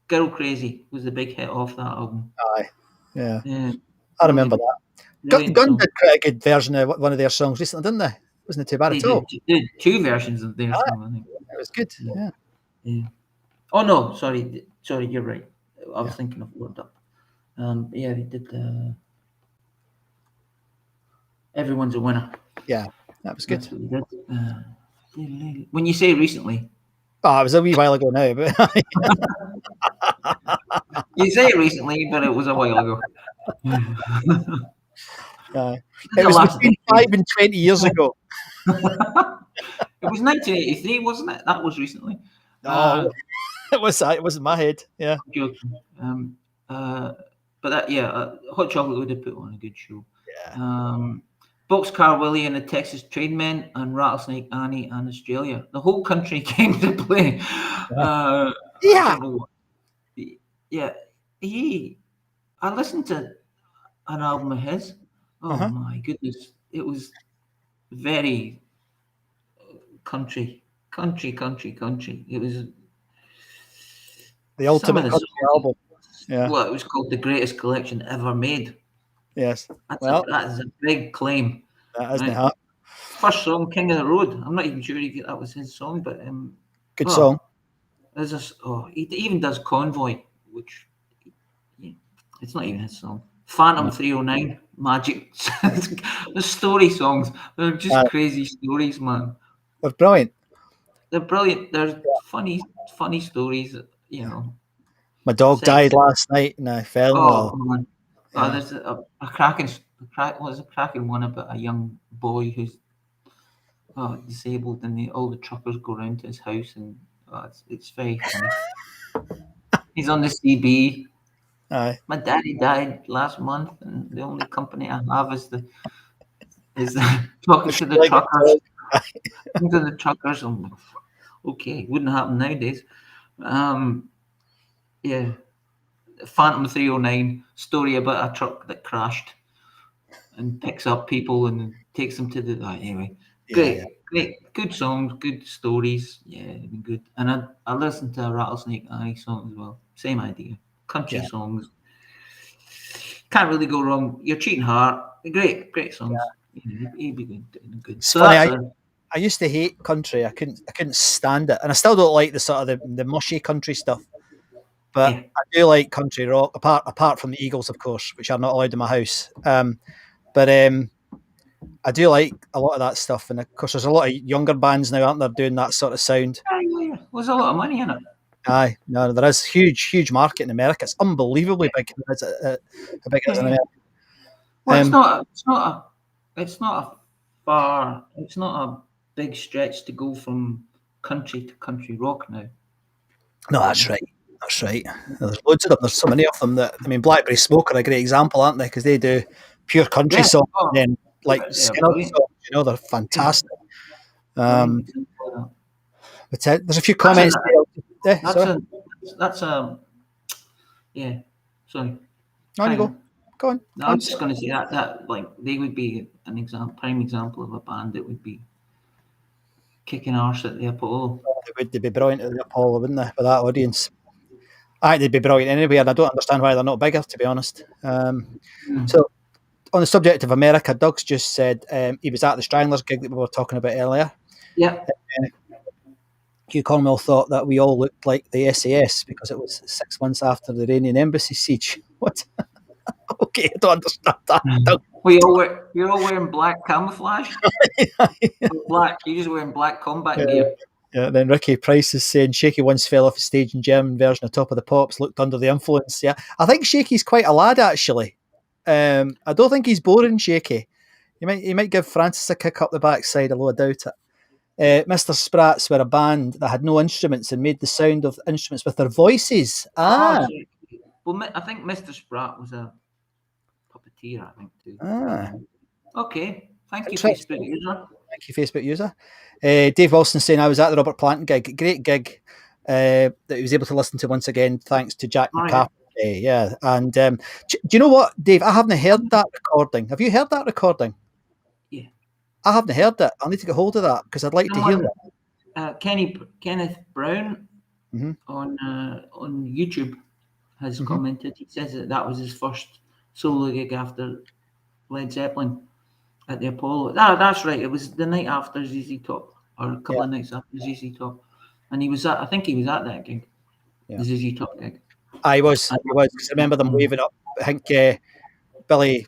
Girl Crazy was the big hit off that album. Aye. Yeah. Yeah. I remember that. Brilliant Gun song. did quite a good version of one of their songs recently, didn't they? Wasn't it too bad They at all? did two versions of their song, I think. It was good. Yeah. Oh no, sorry, you're right. I was thinking of Word Up. They did Everyone's a Winner. Yeah, that was good. That's what they did. When you say recently, Oh, it was a wee while ago now, but you say it recently, but it was a while ago. it was between 5 and 20 years ago. It was 1983, wasn't it? That was recently. No, it was that. It wasn't my head. Yeah. Joking. But that, Hot Chocolate would have put on a good show. Yeah. Boxcar Willie and the Texas Trainmen and Rattlesnake Annie and Australia. The whole country came to play. I listened to an album of his. Oh my goodness. It was very country. It was The ultimate country album. Yeah. Well, it was called the greatest collection ever made. Yes. That is a big claim. that isn't Right. it? First song, King of the Road. I'm not even sure that was his song, but Good song. There's this. Oh, he even does Convoy, which it's not even his song. Phantom 309, Magic. The story songs. They're just crazy stories, man. They're brilliant. They're brilliant. They're funny stories. My dog Sex. died last night, and I fell in love. Oh man. Yeah. There's a cracking one about a young boy who's disabled, and all the truckers go round to his house, and it's very funny. He's on the CB. Aye. My daddy died last month, and the only company I have is talking to the truckers. Talking to the truckers. I'm like, okay, wouldn't happen nowadays. Yeah. Phantom 309, story about a truck that crashed and picks up people and takes them to the anyway. Great, good songs, good stories. Yeah, good. And I listened to a Rattlesnake Eye song as well. Same idea. Country songs. Can't really go wrong. Your Cheating Heart. Great songs. Yeah, he'd be good. It's funny. I used to hate country. I couldn't stand it, and I still don't like the sort of the mushy country stuff. But I do like country rock, apart from the Eagles, of course, which are not allowed in my house. But I do like a lot of that stuff, and of course, there's a lot of younger bands now, aren't there, doing that sort of sound? Yeah. There's a lot of money in it. Aye, no, there is huge market in America. It's unbelievably big. How big it is in America? Well, it's not a big stretch to go from country to country rock now. No, that's right. That's right. There's loads of them. There's so many of them that Blackberry Smoke are a great example, aren't they? Because they do pure country songs and then Skinner songs. They're fantastic. But there's a few comments. Yeah. Sorry. On you go. Go on. No, I'm just going to say that they would be prime example of a band that would be kicking arse at the Apollo. They'd be brilliant at the Apollo, wouldn't they? With that audience. They'd be brilliant anyway, and I don't understand why they're not bigger, to be honest. So, on the subject of America, Doug's just said he was at the Stranglers gig that we were talking about earlier. Yeah. Hugh Cornwell thought that we all looked like the SAS because it was 6 months after the Iranian embassy siege. What? Okay, I don't understand that. You're all wearing black camouflage? Black. You're just wearing black combat gear. Yeah, then Ricky Price is saying Shaky once fell off the stage in German version of Top of the Pops, looked under the influence. Yeah, I think Shaky's quite a lad, actually. I don't think he's boring, Shaky. He might give Francis a kick up the backside, although I doubt it. Mr. Sprats were a band that had no instruments and made the sound of instruments with their voices. Well, I think Mr. Sprat was a puppeteer, I think, too. Okay. Thank you, Facebook user. Thank you, Facebook user. Dave Wilson saying, I was at the Robert Plant gig. Great gig that he was able to listen to once again, thanks to Jack McCarthy. Yeah. And do you know what, Dave? I haven't heard that recording. Have you heard that recording? Yeah. I haven't heard it. I'll need to get hold of that because I'd like to hear that. Kenneth Brown on YouTube has commented. He says that was his first solo gig after Led Zeppelin at the Apollo. That's right. It was the night after ZZ Top, or a couple of nights after ZZ Top, and I think he was at that gig, the ZZ Top gig. I was. Because I remember them waving up. I think Billy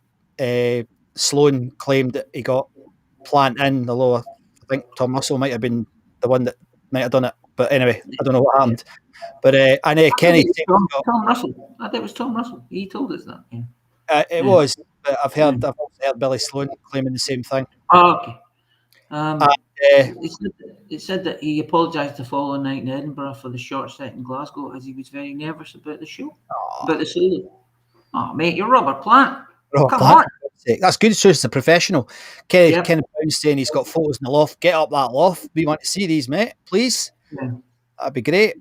Sloan claimed that he got Plant in, although I think Tom Russell might have been the one that might have done it. But anyway, I don't know what happened. But Kenny, Tom Russell. I think it was Tom Russell. He told us that. Yeah. It was. But I've also heard Billy Sloan claiming the same thing. Oh, okay. It said that he apologised the following night in Edinburgh for the short set in Glasgow as he was very nervous about the show, about the solo. Oh, mate, you're Robert Plant. Come on. That's good. So it's a professional. Kenny Brown's saying he's got photos in the loft. Get up that loft. We want to see these, mate. Please. Yeah. That'd be great.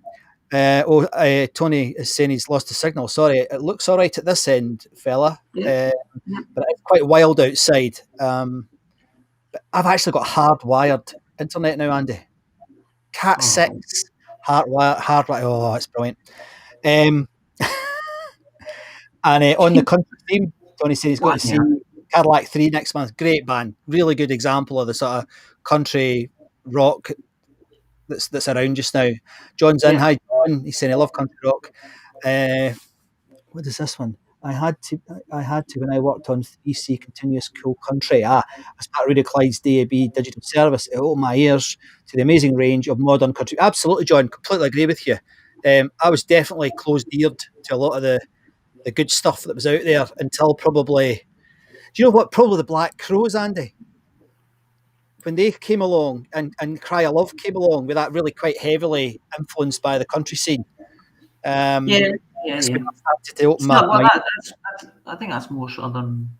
Tony is saying he's lost the signal. Sorry, it looks all right at this end, fella. But it's quite wild outside. But I've actually got hardwired internet now, Andy. Cat 6 hardwired. Oh, it's brilliant. And on the country theme, Tony said he's got to see Yeah. Cadillac 3 next month. Great band. Really good example of the sort of country rock that's around just now. John's in. Yeah. Hi, John. He's saying I love country rock. What is this one? I had to when I worked on 3C Continuous Cool Country. As part of Rudy Clyde's DAB digital service, it opened my ears to the amazing range of modern country. Absolutely, John. Completely agree with you. I was definitely closed-eared to a lot of the good stuff that was out there until probably. Do you know what? Probably the Black Crows, Andy. When they came along and Cry of Love came along with that really quite heavily influenced by the country scene. Yeah. It's when I started to open Still, my I think that's more southern.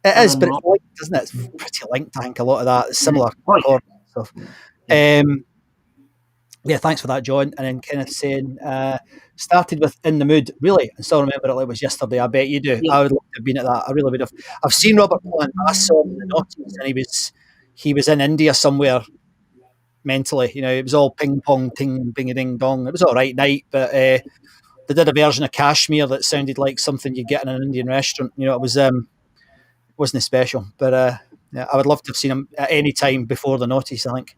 It is, but rock. it's linked, isn't it? It's pretty linked, I think, a lot of that. It's similar Oh, yeah. chords and stuff. Yeah, thanks for that, John. And then Kenneth saying, started with In the Mood. Really? I still remember it like it was yesterday. I bet you do. Yeah. I would love to have been at that. I really would have. I've seen Robert Plant. I saw him in the Naughties, and he was in India somewhere mentally. You know, it was all ping pong, ting, bing a ding dong. It was all right night, but they did a version of Kashmir that sounded like something you get in an Indian restaurant. You know, it was wasn't special, but yeah, I would love to have seen him at any time before the Naughties, I think.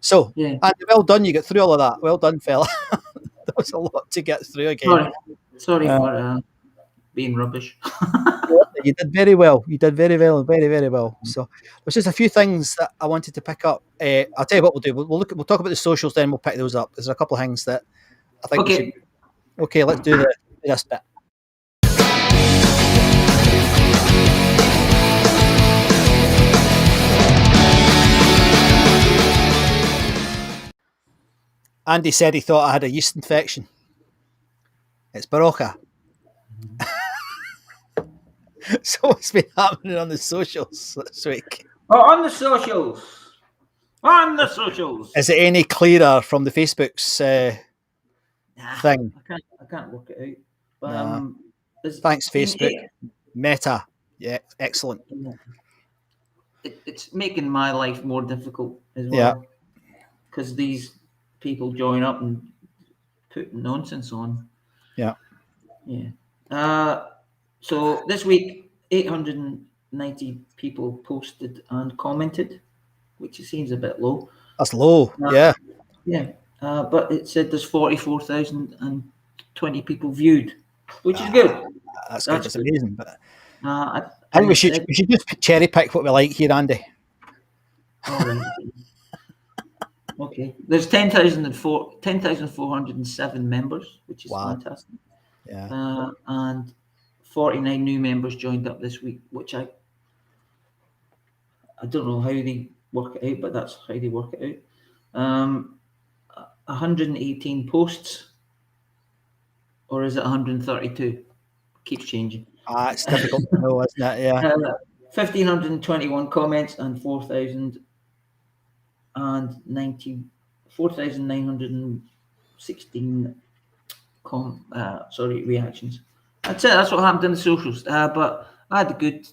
So, Yeah. Andy, well done. You got through all of that. Well done, fella. That was a lot to get through again. Sorry for being rubbish. You did very well. You did very well, very, very well. So there's just a few things that I wanted to pick up. I'll tell you what we'll do. We'll talk about the socials, then we'll pick those up. There's a couple of things that I think we should. Okay, let's do this bit. Andy said he thought I had a yeast infection. It's Barocca. So what's been happening on the socials this week? Oh, on the socials. On the socials. Is it any clearer from the Facebook's thing? I can't work it out. Thanks, Facebook. Meta. Yeah, excellent. It's making my life more difficult as well. Yeah. Because these people join up and put nonsense on. Yeah. Yeah. So this week, 890 people posted and commented, which seems a bit low. That's low. Yeah. Yeah. But it said there's 44,020 people viewed, which is good. That's good. It's amazing. But I think we should just cherry pick what we like here, Andy. All right. Okay. There's 10,407 members, which is fantastic. Yeah. And 49 new members joined up this week, which I don't know how they work it out, but that's how they work it out. 118 posts, or is it 132? Keeps changing. It's difficult to know, isn't it? Yeah. 1,521 comments and 4,916 reactions. That's it. That's what happened in the socials. But I had a good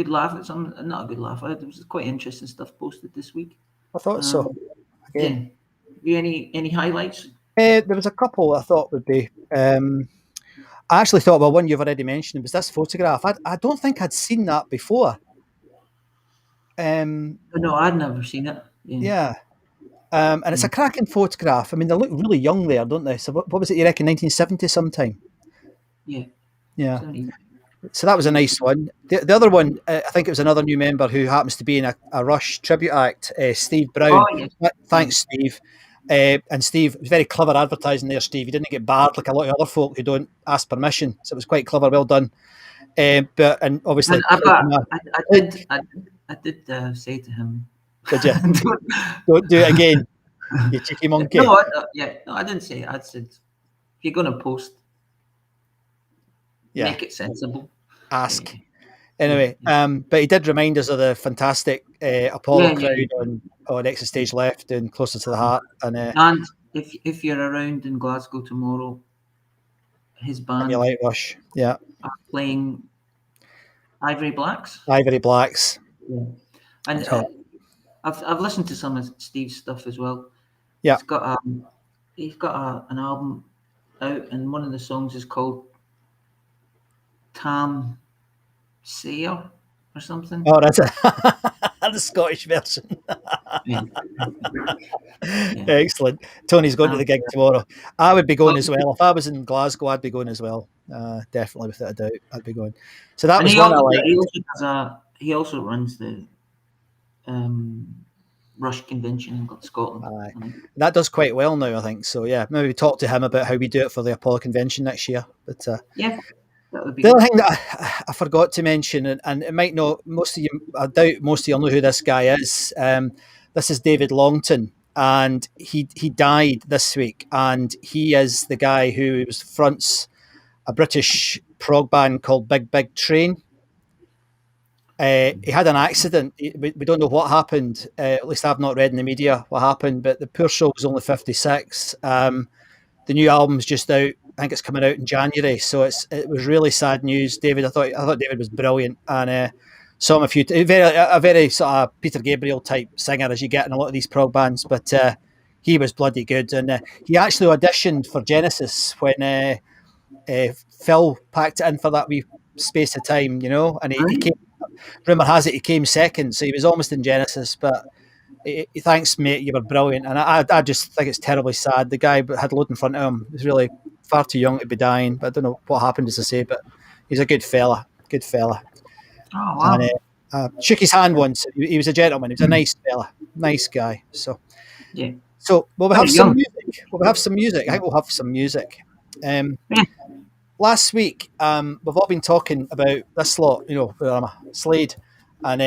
laugh at some. Not a good laugh. There was quite interesting stuff posted this week. I thought so. Again. Yeah. Have you any highlights? There was a couple I thought would be. I actually thought, well, one you've already mentioned was this photograph. I don't think I'd seen that before. No, I'd never seen it. Yeah. And it's a cracking photograph. I mean, they look really young there, don't they? So what was it, you reckon, 1970 sometime? Yeah. Yeah. So that was a nice one. The other one, I think it was another new member who happens to be in a Rush tribute act, Steve Brown. Oh, yes. Thanks, Steve. And Steve, it was very clever advertising there, Steve. You didn't get barred like a lot of other folk who don't ask permission. So it was quite clever, well done. And obviously... I did say to him... Did you? Don't do it again, you cheeky monkey. No, I didn't say it. I said, if you're going to post, make it sensible. Ask. Anyway, but he did remind us of the fantastic Apollo crowd on Exit Stage Left and Closer to the Heart. And if you're around in Glasgow tomorrow, his band you like Rush, are playing Ivory Blacks. Yeah. And I've listened to some of Steve's stuff as well. Yeah. He's got an album out, and one of the songs is called Tam Sayer or something. Oh, that's the Scottish version. Yeah. Excellent. Tony's going to the gig tomorrow. I would be going as well. If I was in Glasgow, I'd be going as well. Definitely, without a doubt, I'd be going. So that And was he one I also, liked. he also runs the Rush Convention in Scotland. Aye. I think. That does quite well now, I think. So yeah, maybe talk to him about how we do it for the Apollo Convention next year. But Yeah, that would be the good. other thing that I forgot to mention, and it might not, most of you, I doubt most of you know who this guy is. This is David Longton, and he died this week, and he is the guy who fronts a British prog band called Big Big Train. He had an accident. We don't know what happened. At least I've not read in the media what happened, but the poor soul was only 56. The new album's just out. I think it's coming out in January, so it was really sad news. David, I thought David was brilliant, and saw him a very sort of Peter Gabriel type singer as you get in a lot of these prog bands, but he was bloody good, and he actually auditioned for Genesis when Phil packed it in for that wee space of time, and he came. Rumor has it he came second, so he was almost in Genesis, but. Thanks, mate. You were brilliant, and I just think it's terribly sad. The guy had a load in front of him. He was really far too young to be dying. But I don't know what happened, as I say. But he's a good fella. Good fella. Oh wow! And shook his hand once. He was a gentleman. He was a nice fella, nice guy. So yeah. So will we have some music? Will we have some music? I think we'll have some music. Last week, we've all been talking about this lot. Slade. And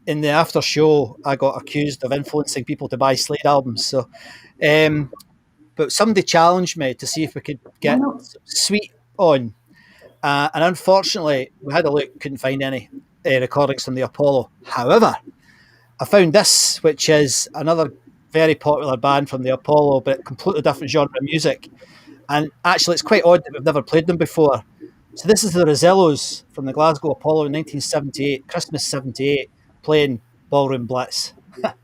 in the after show, I got accused of influencing people to buy Slade albums. So, but somebody challenged me to see if we could get Sweet on. And unfortunately, we had a look, couldn't find any recordings from the Apollo. However, I found this, which is another very popular band from the Apollo, but completely different genre of music. And actually, it's quite odd that we've never played them before. So this is the Rezillos from the Glasgow Apollo in 1978, Christmas 78, playing Ballroom Blitz. Let's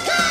go!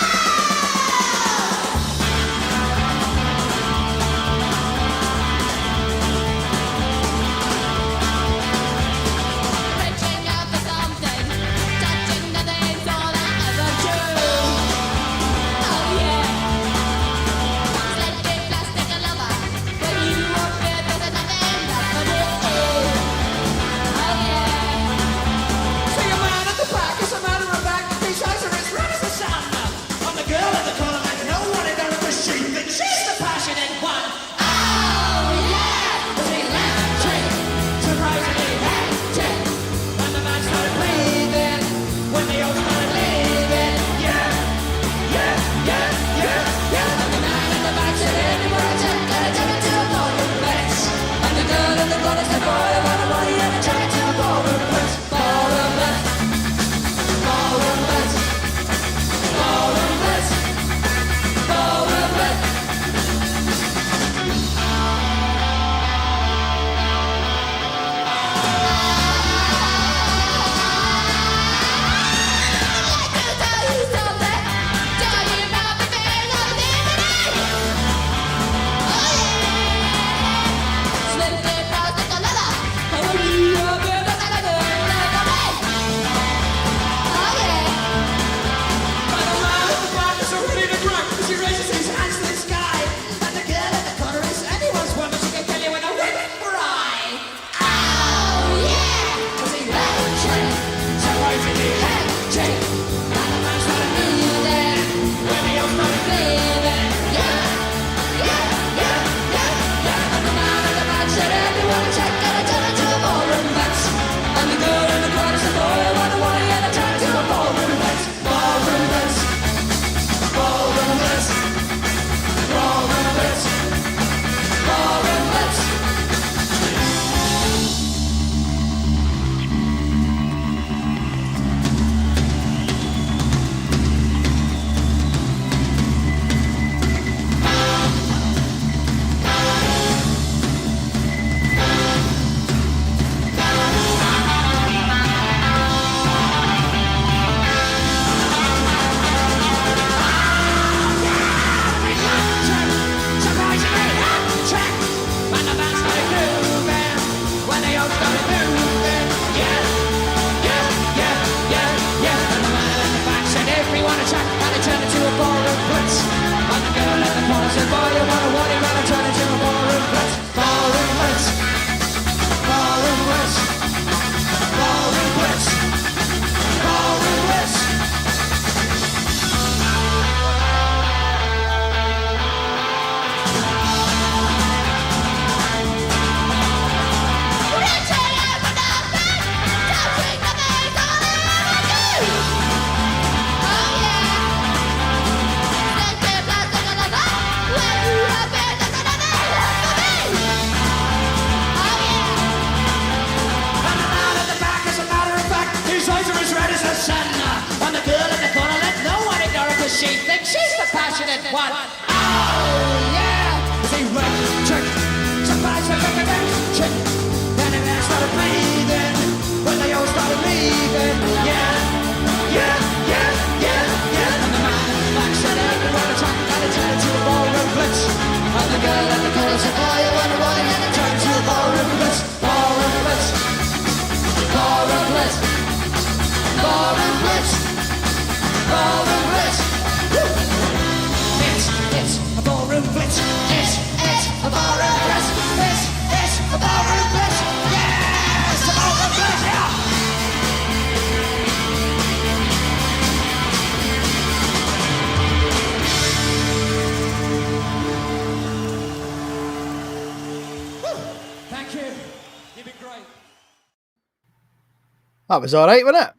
the boy you wanna want him, gonna turn into a ballroom blitz. Ballroom blitz. Ballroom blitz. Ballroom blitz. Ballroom blitz. She thinks she's the passionate one. Oh yeah! Say right, check, surprise, check. Then the man started breathing when they all started leaving. Yeah. And the man in the back said everyone attack and it turned into a ballroom blitz. And the girl at the corner said, "Boy, you wanna run it?" And it turned into a ballroom blitz. Ballroom blitz. Ballroom blitz. Ballroom blitz. Ballroom blitz. It's a ballroom blitz. It's a ballroom blitz. It's a ballroom blitz. Yeah, it's a ballroom blitz. Yeah. Thank you. You've been great. That was all right, wasn't it?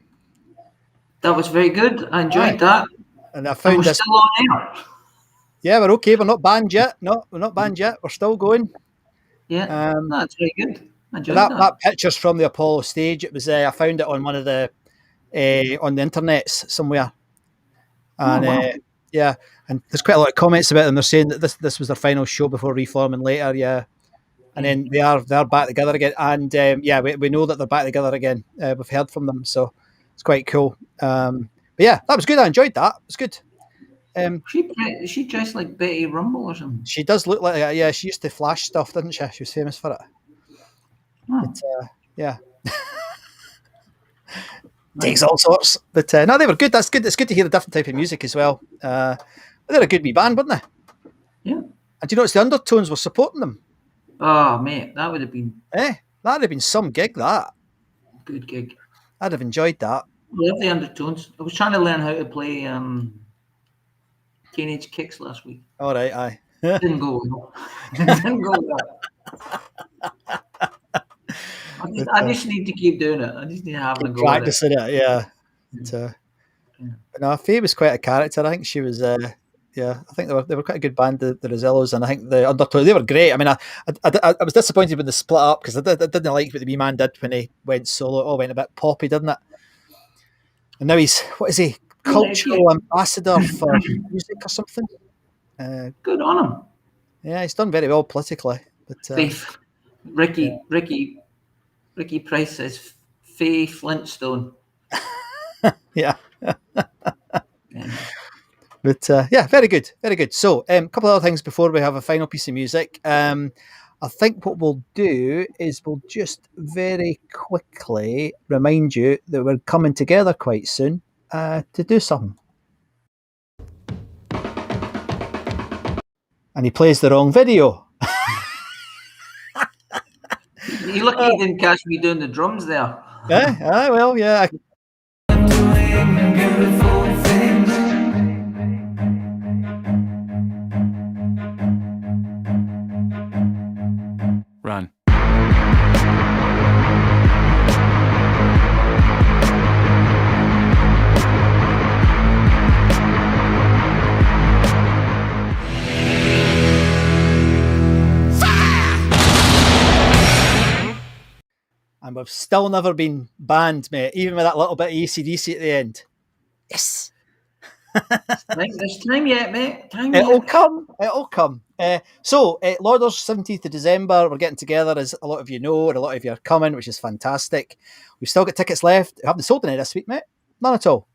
That was very good. I enjoyed that. And I And found we're this. still on air. Yeah, we're okay. We're not banned yet. No, we're not banned yet. We're still going. Yeah, that's very good. I enjoyed That picture's from the Apollo stage. It was. I found it on one of the on the internet somewhere, and wow. yeah, and there's quite a lot of comments about them. They're saying that this was their final show before reforming later. Yeah, and then they're back together again. And yeah, we know that they're back together again. We've heard from them, so it's quite cool. But yeah, that was good. I enjoyed that. It was good. She dressed like Betty Rumble or something. She does look like yeah. She used to flash stuff, didn't she? She was famous for it. Oh. But, yeah, takes all sorts. But no, they were good. That's good. It's good to hear a different type of music as well. They're a good wee band, weren't they? Yeah. And do you notice the Undertones were supporting them? Oh, mate, that would have been That'd have been some gig. That a good gig. I'd have enjoyed that. I love the Undertones. I was trying to learn how to play Teenage Kicks last week. All right, aye. Didn't go well. Didn't go well. I just need to keep doing it. I just need to have a go Practicing it, yeah. But no, Faye was quite a character. I think she was. Yeah, I think they were quite a good band, the Rezillos, and I think the Undertones, they were great. I mean, I was disappointed when they split up because I didn't like what the wee man did when he went solo. It all went a bit poppy, didn't it? And now he's, what is he, cultural ambassador for music or something? Good on him. Yeah, he's done very well politically. But Ricky Price says Faye Flintstone. yeah. But yeah, very good, very good. So a couple of other things before we have a final piece of music. I think what we'll do is we'll just very quickly remind you that we're coming together quite soon to do something. And he plays the wrong video. You're lucky you didn't catch me doing the drums there. Well, yeah. Doing beautiful things. Run. And we've still never been banned, mate, even with that little bit of AC/DC at the end. Yes. There's time yet, mate. It'll come. It'll come. So, Lauders, 17th of December, we're getting together, as a lot of you know, and a lot of you are coming, which is fantastic. We've still got tickets left. We haven't sold any this week, mate. None at all.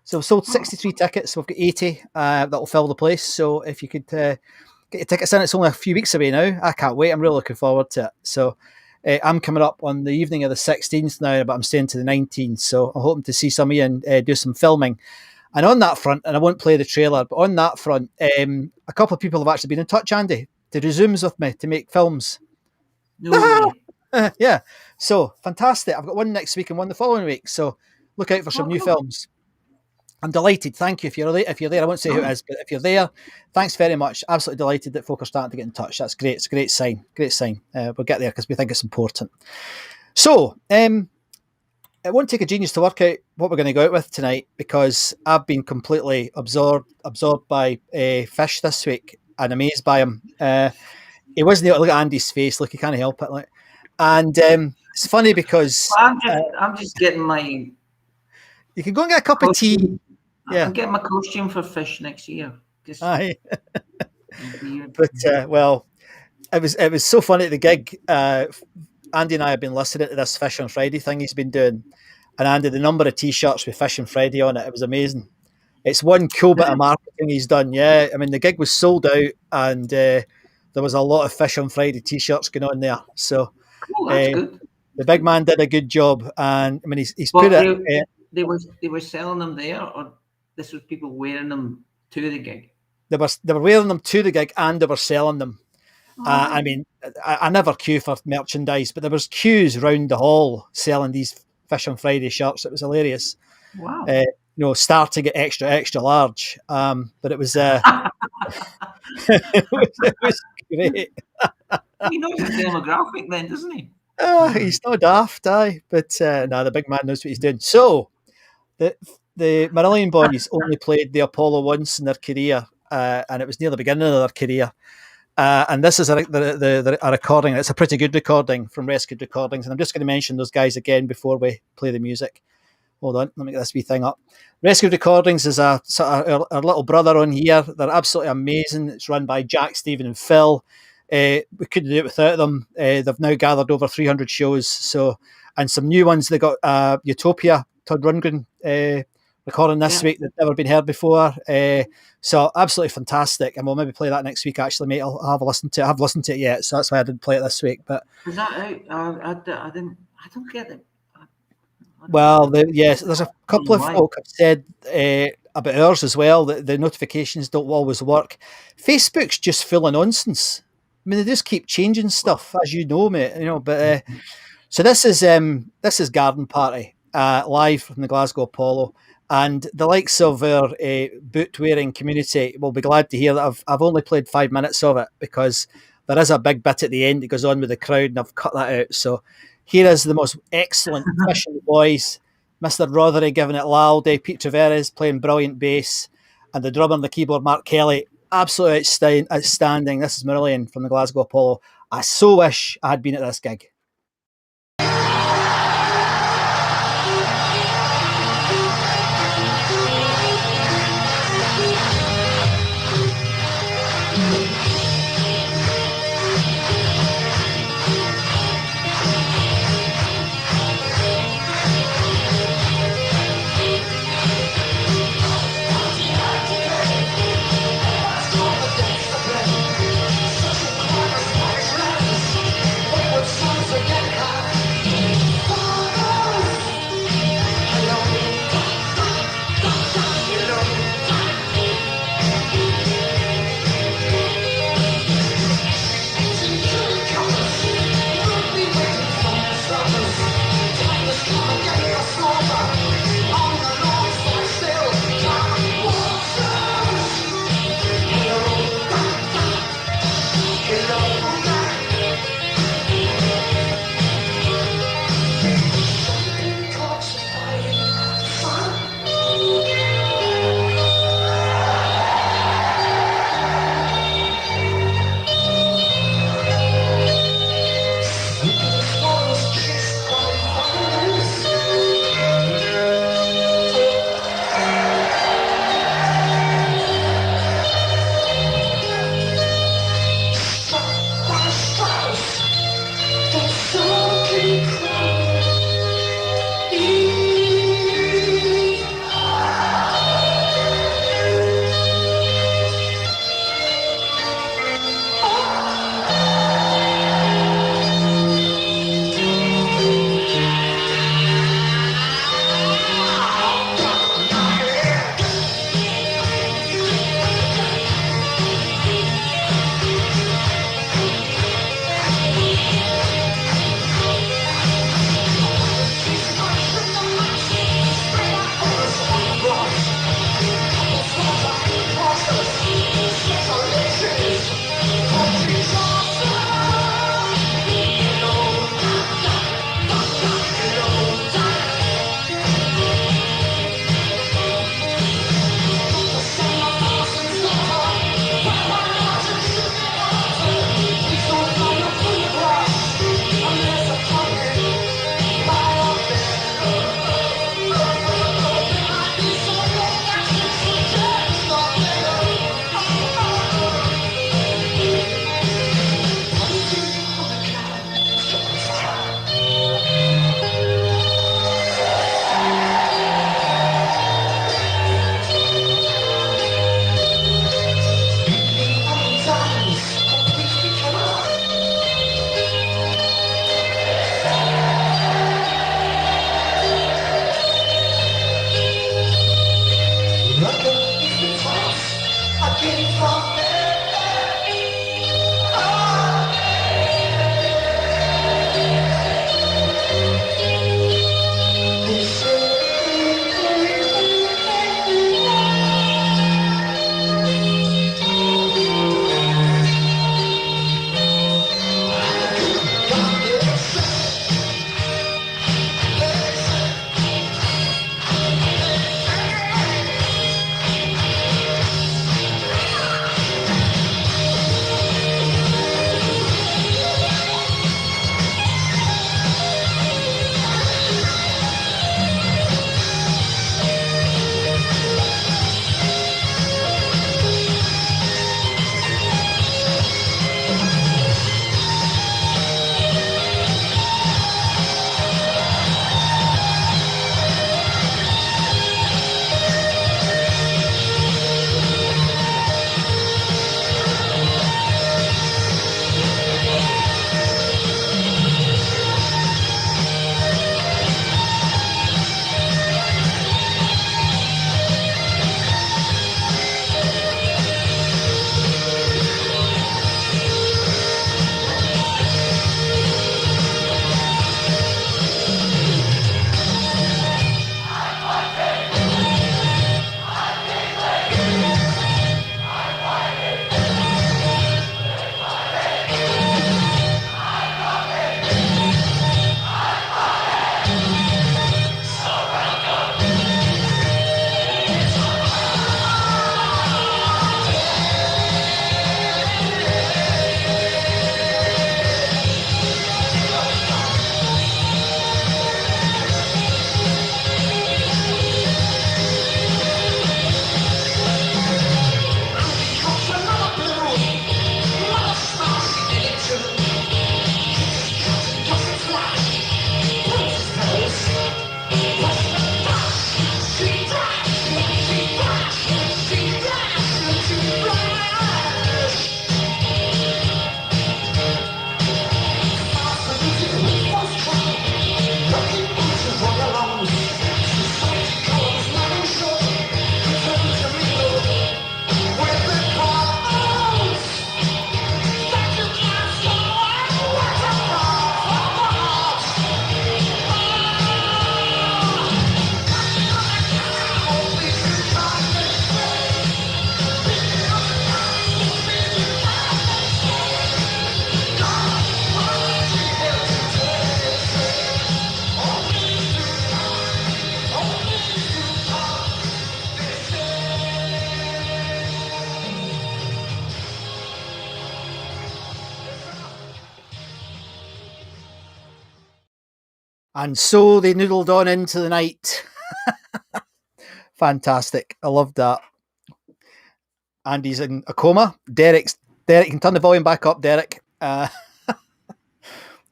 So we've sold 63 tickets. We've got 80 that'll fill the place. So if you could get your tickets in, it's only a few weeks away now. I can't wait. I'm really looking forward to it. So I'm coming up on the evening of the 16th now, but I'm staying to the 19th. So I'm hoping to see some of you and do some filming. And on that front, and I won't play the trailer, but on that front, a couple of people have actually been in touch, Andy, to do Zooms with me to make films. No way. Yeah. So fantastic. I've got one next week and one the following week. So look out for some new cool. films. I'm delighted. Thank you. If you're there, I won't say who it is, but if you're there, thanks very much. Absolutely delighted that folk are starting to get in touch. That's great. It's a great sign. Great sign. We'll get there because we think it's important. So, it won't take a genius to work out what we're going to go out with tonight, because I've been completely absorbed by Fish this week and amazed by him. He wasn't able to look at Andy's face, look, he can't help it. Like, and it's funny because I'm just getting my. You can go and get a cup of tea. Yeah, I'm getting my costume for Fish next year. Aye. But well, it was so funny at the gig. Andy and I have been listening to this Fish on Friday thing he's been doing, and Andy, the number of T-shirts with Fish on Friday on it was amazing. It's one cool bit of marketing he's done. Yeah, I mean the gig was sold out, and there was a lot of Fish on Friday T-shirts going on there. So that's good. The big man did a good job, and I mean he's put it. They were selling them there, or this was people wearing them to the gig. They were wearing them to the gig, and they were selling them. I mean, I never queue for merchandise, but there was queues round the hall selling these Fish on Friday shirts. It was hilarious. Wow. Starting at extra large, but it was it was great. He knows his demographic then, doesn't he? He's not daft, but the big man knows what he's doing. So the Marillion boys only played the Apollo once in their career, and it was near the beginning of their career. And this is a recording. It's a pretty good recording from Rescued Recordings. And I'm just going to mention those guys again before we play the music. Hold on, let me get this wee thing up. Rescued Recordings is our little brother on here. They're absolutely amazing. It's run by Jack, Stephen and Phil. We couldn't do it without them. They've now gathered over 300 shows. So, and some new ones. They got Utopia, Todd Rundgren recording this week that's never been heard before. So absolutely fantastic, and we'll maybe play that next week. Actually, mate, I'll have a listen to it. I haven't listened to it yet, so that's why I didn't play it this week. But is that out? I don't get it. Well, there's a couple of folk have said about ours as well that the notifications don't always work. Facebook's just full of nonsense. I mean, they just keep changing stuff, as you know, mate. But so this is Garden Party live from the Glasgow Apollo. And the likes of our boot-wearing community will be glad to hear that I've only played 5 minutes of it, because there is a big bit at the end that goes on with the crowd, and I've cut that out. So here is the most excellent Fish and the Boys, Mr. Rothery giving it loud, Pete Treveres playing brilliant bass, and the drummer and the keyboard, Mark Kelly, absolutely outstanding. This is Marillion from the Glasgow Apollo. I so wish I had been at this gig. Songs And so they noodled on into the night. Fantastic. I loved that. Andy's in a coma. Derek, you can turn the volume back up, Derek.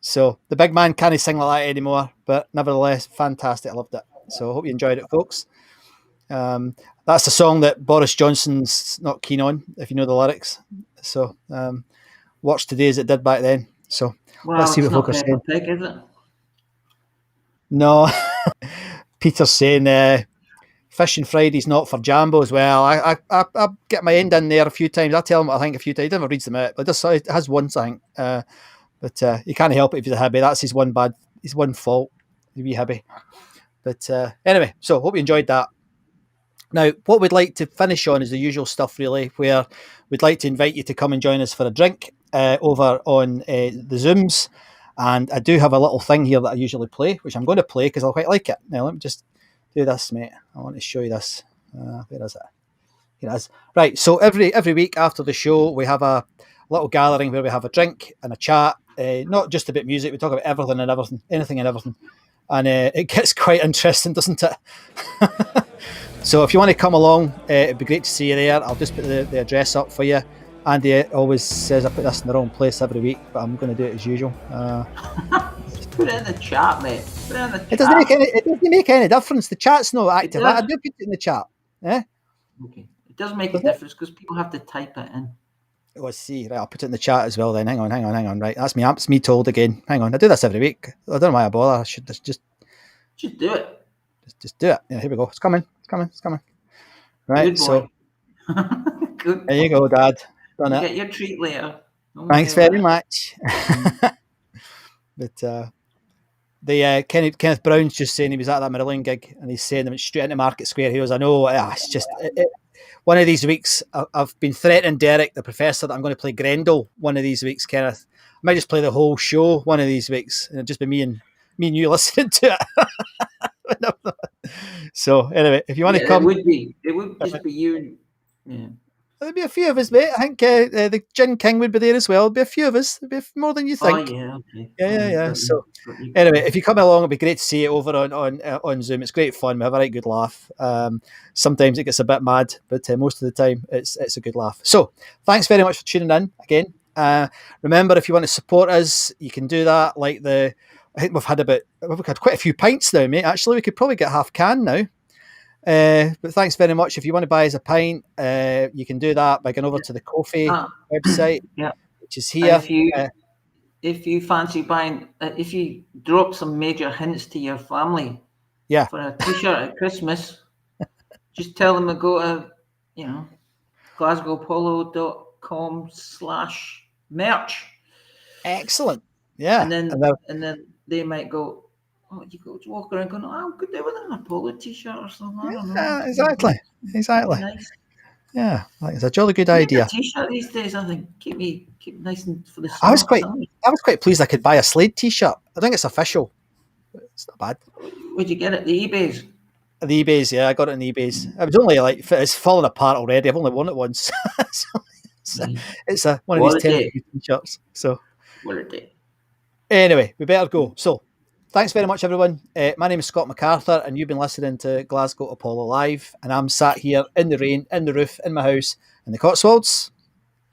So the big man can't sing like that anymore, but nevertheless, fantastic. I loved it. So I hope you enjoyed it, folks. That's the song that Boris Johnson's not keen on, if you know the lyrics. So watch today as it did back then. So let's see what folk are saying. Pig, is it? No. Peter's saying Fishing Friday's not for Jambo as well. I get my end in there a few times. I tell him what I think a few times. He never reads them out. But it has once, I think. But you can't help it if he's a hibby. That's his one fault. The wee hibby. But anyway, so hope you enjoyed that. Now, what we'd like to finish on is the usual stuff, really, where we'd like to invite you to come and join us for a drink over on the Zooms. And I do have a little thing here that I usually play, which I'm going to play because I quite like it. Now, let me just do this, mate. I want to show you this. Where is it? Here it is. Right, so every week after the show, we have a little gathering where we have a drink and a chat, not just about music. We talk about everything and everything, anything and everything. And it gets quite interesting, doesn't it? So if you want to come along, it'd be great to see you there. I'll just put the address up for you. Andy always says I put this in the wrong place every week, but I'm going to do it as usual. Put it in the chat, mate. Put it in the chat. It doesn't make any difference. The chat's not active. I do put it in the chat. Eh? Okay. It does make a difference because people have to type it in. Let's see. Right, I'll put it in the chat as well then. Hang on. Right, that's me. It's me told again. Hang on. I do this every week. I don't know why I bother. I should just do it. Just do it. Yeah, here we go. It's coming. Right, good so good. There you go, Dad. Done it. Get your treat later. Thanks very much. But Kenneth Brown's just saying he was at that Marillion gig and he's saying he went straight into Market Square. He goes, I know, it's just one of these weeks. I've been threatening Derek, the professor, that I'm going to play Grendel one of these weeks, Kenneth. I might just play the whole show one of these weeks and it'll just be me and you listening to it. So anyway, if you want to come, it would just be you. Yeah. There'd be a few of us, mate. I think the Gin King would be there as well. There'd be a few of us. There'd be more than you think. Oh yeah, okay. Yeah. So anyway, if you come along, it'd be great to see you over on Zoom. It's great fun. We have a right good laugh. Sometimes it gets a bit mad, but most of the time it's a good laugh. So thanks very much for tuning in again. Remember, if you want to support us, you can do that. I think we've had quite a few pints now, mate. Actually, we could probably get half can now. But thanks very much. If you want to buy us a pint, you can do that by going over to the Ko-fi website, which is here. If you fancy buying, if you drop some major hints to your family, for a T-shirt at Christmas, just tell them to go to, glasgowpolo.com/merch. Excellent. Yeah. And then they might go, oh, you go to walk around going, oh, could do with an Apollo T-shirt or something. I don't know. Yeah, exactly. Nice. Yeah, it's a jolly good idea. T-shirt these days, I think, keep nice and for the. I was quite pleased I could buy a Slade T-shirt. I think it's official. It's not bad. Where'd you get it? The eBays. The eBays, yeah, I got it in eBays. It was only it's fallen apart already. I've only worn it once. It's one of these T-shirts. So. What a day. Anyway, we better go. So, thanks very much, everyone. My name is Scott MacArthur, and you've been listening to Glasgow Apollo Live. And I'm sat here in the rain, in the roof, in my house, in the Cotswolds.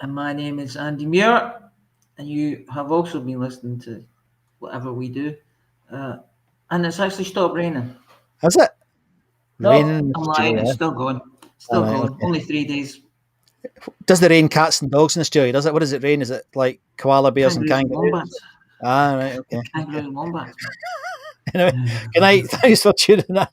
And my name is Andy Muir, and you have also been listening to whatever we do. And it's actually stopped raining. Has it? No, I'm lying. It's still going. Okay. Only 3 days. Does the rain cats and dogs in Australia? Does it? What does it rain? Is it like koala bears and kangaroos? Right, okay. Kangaroo and wombats. Anyway, good night. Thanks for tuning in.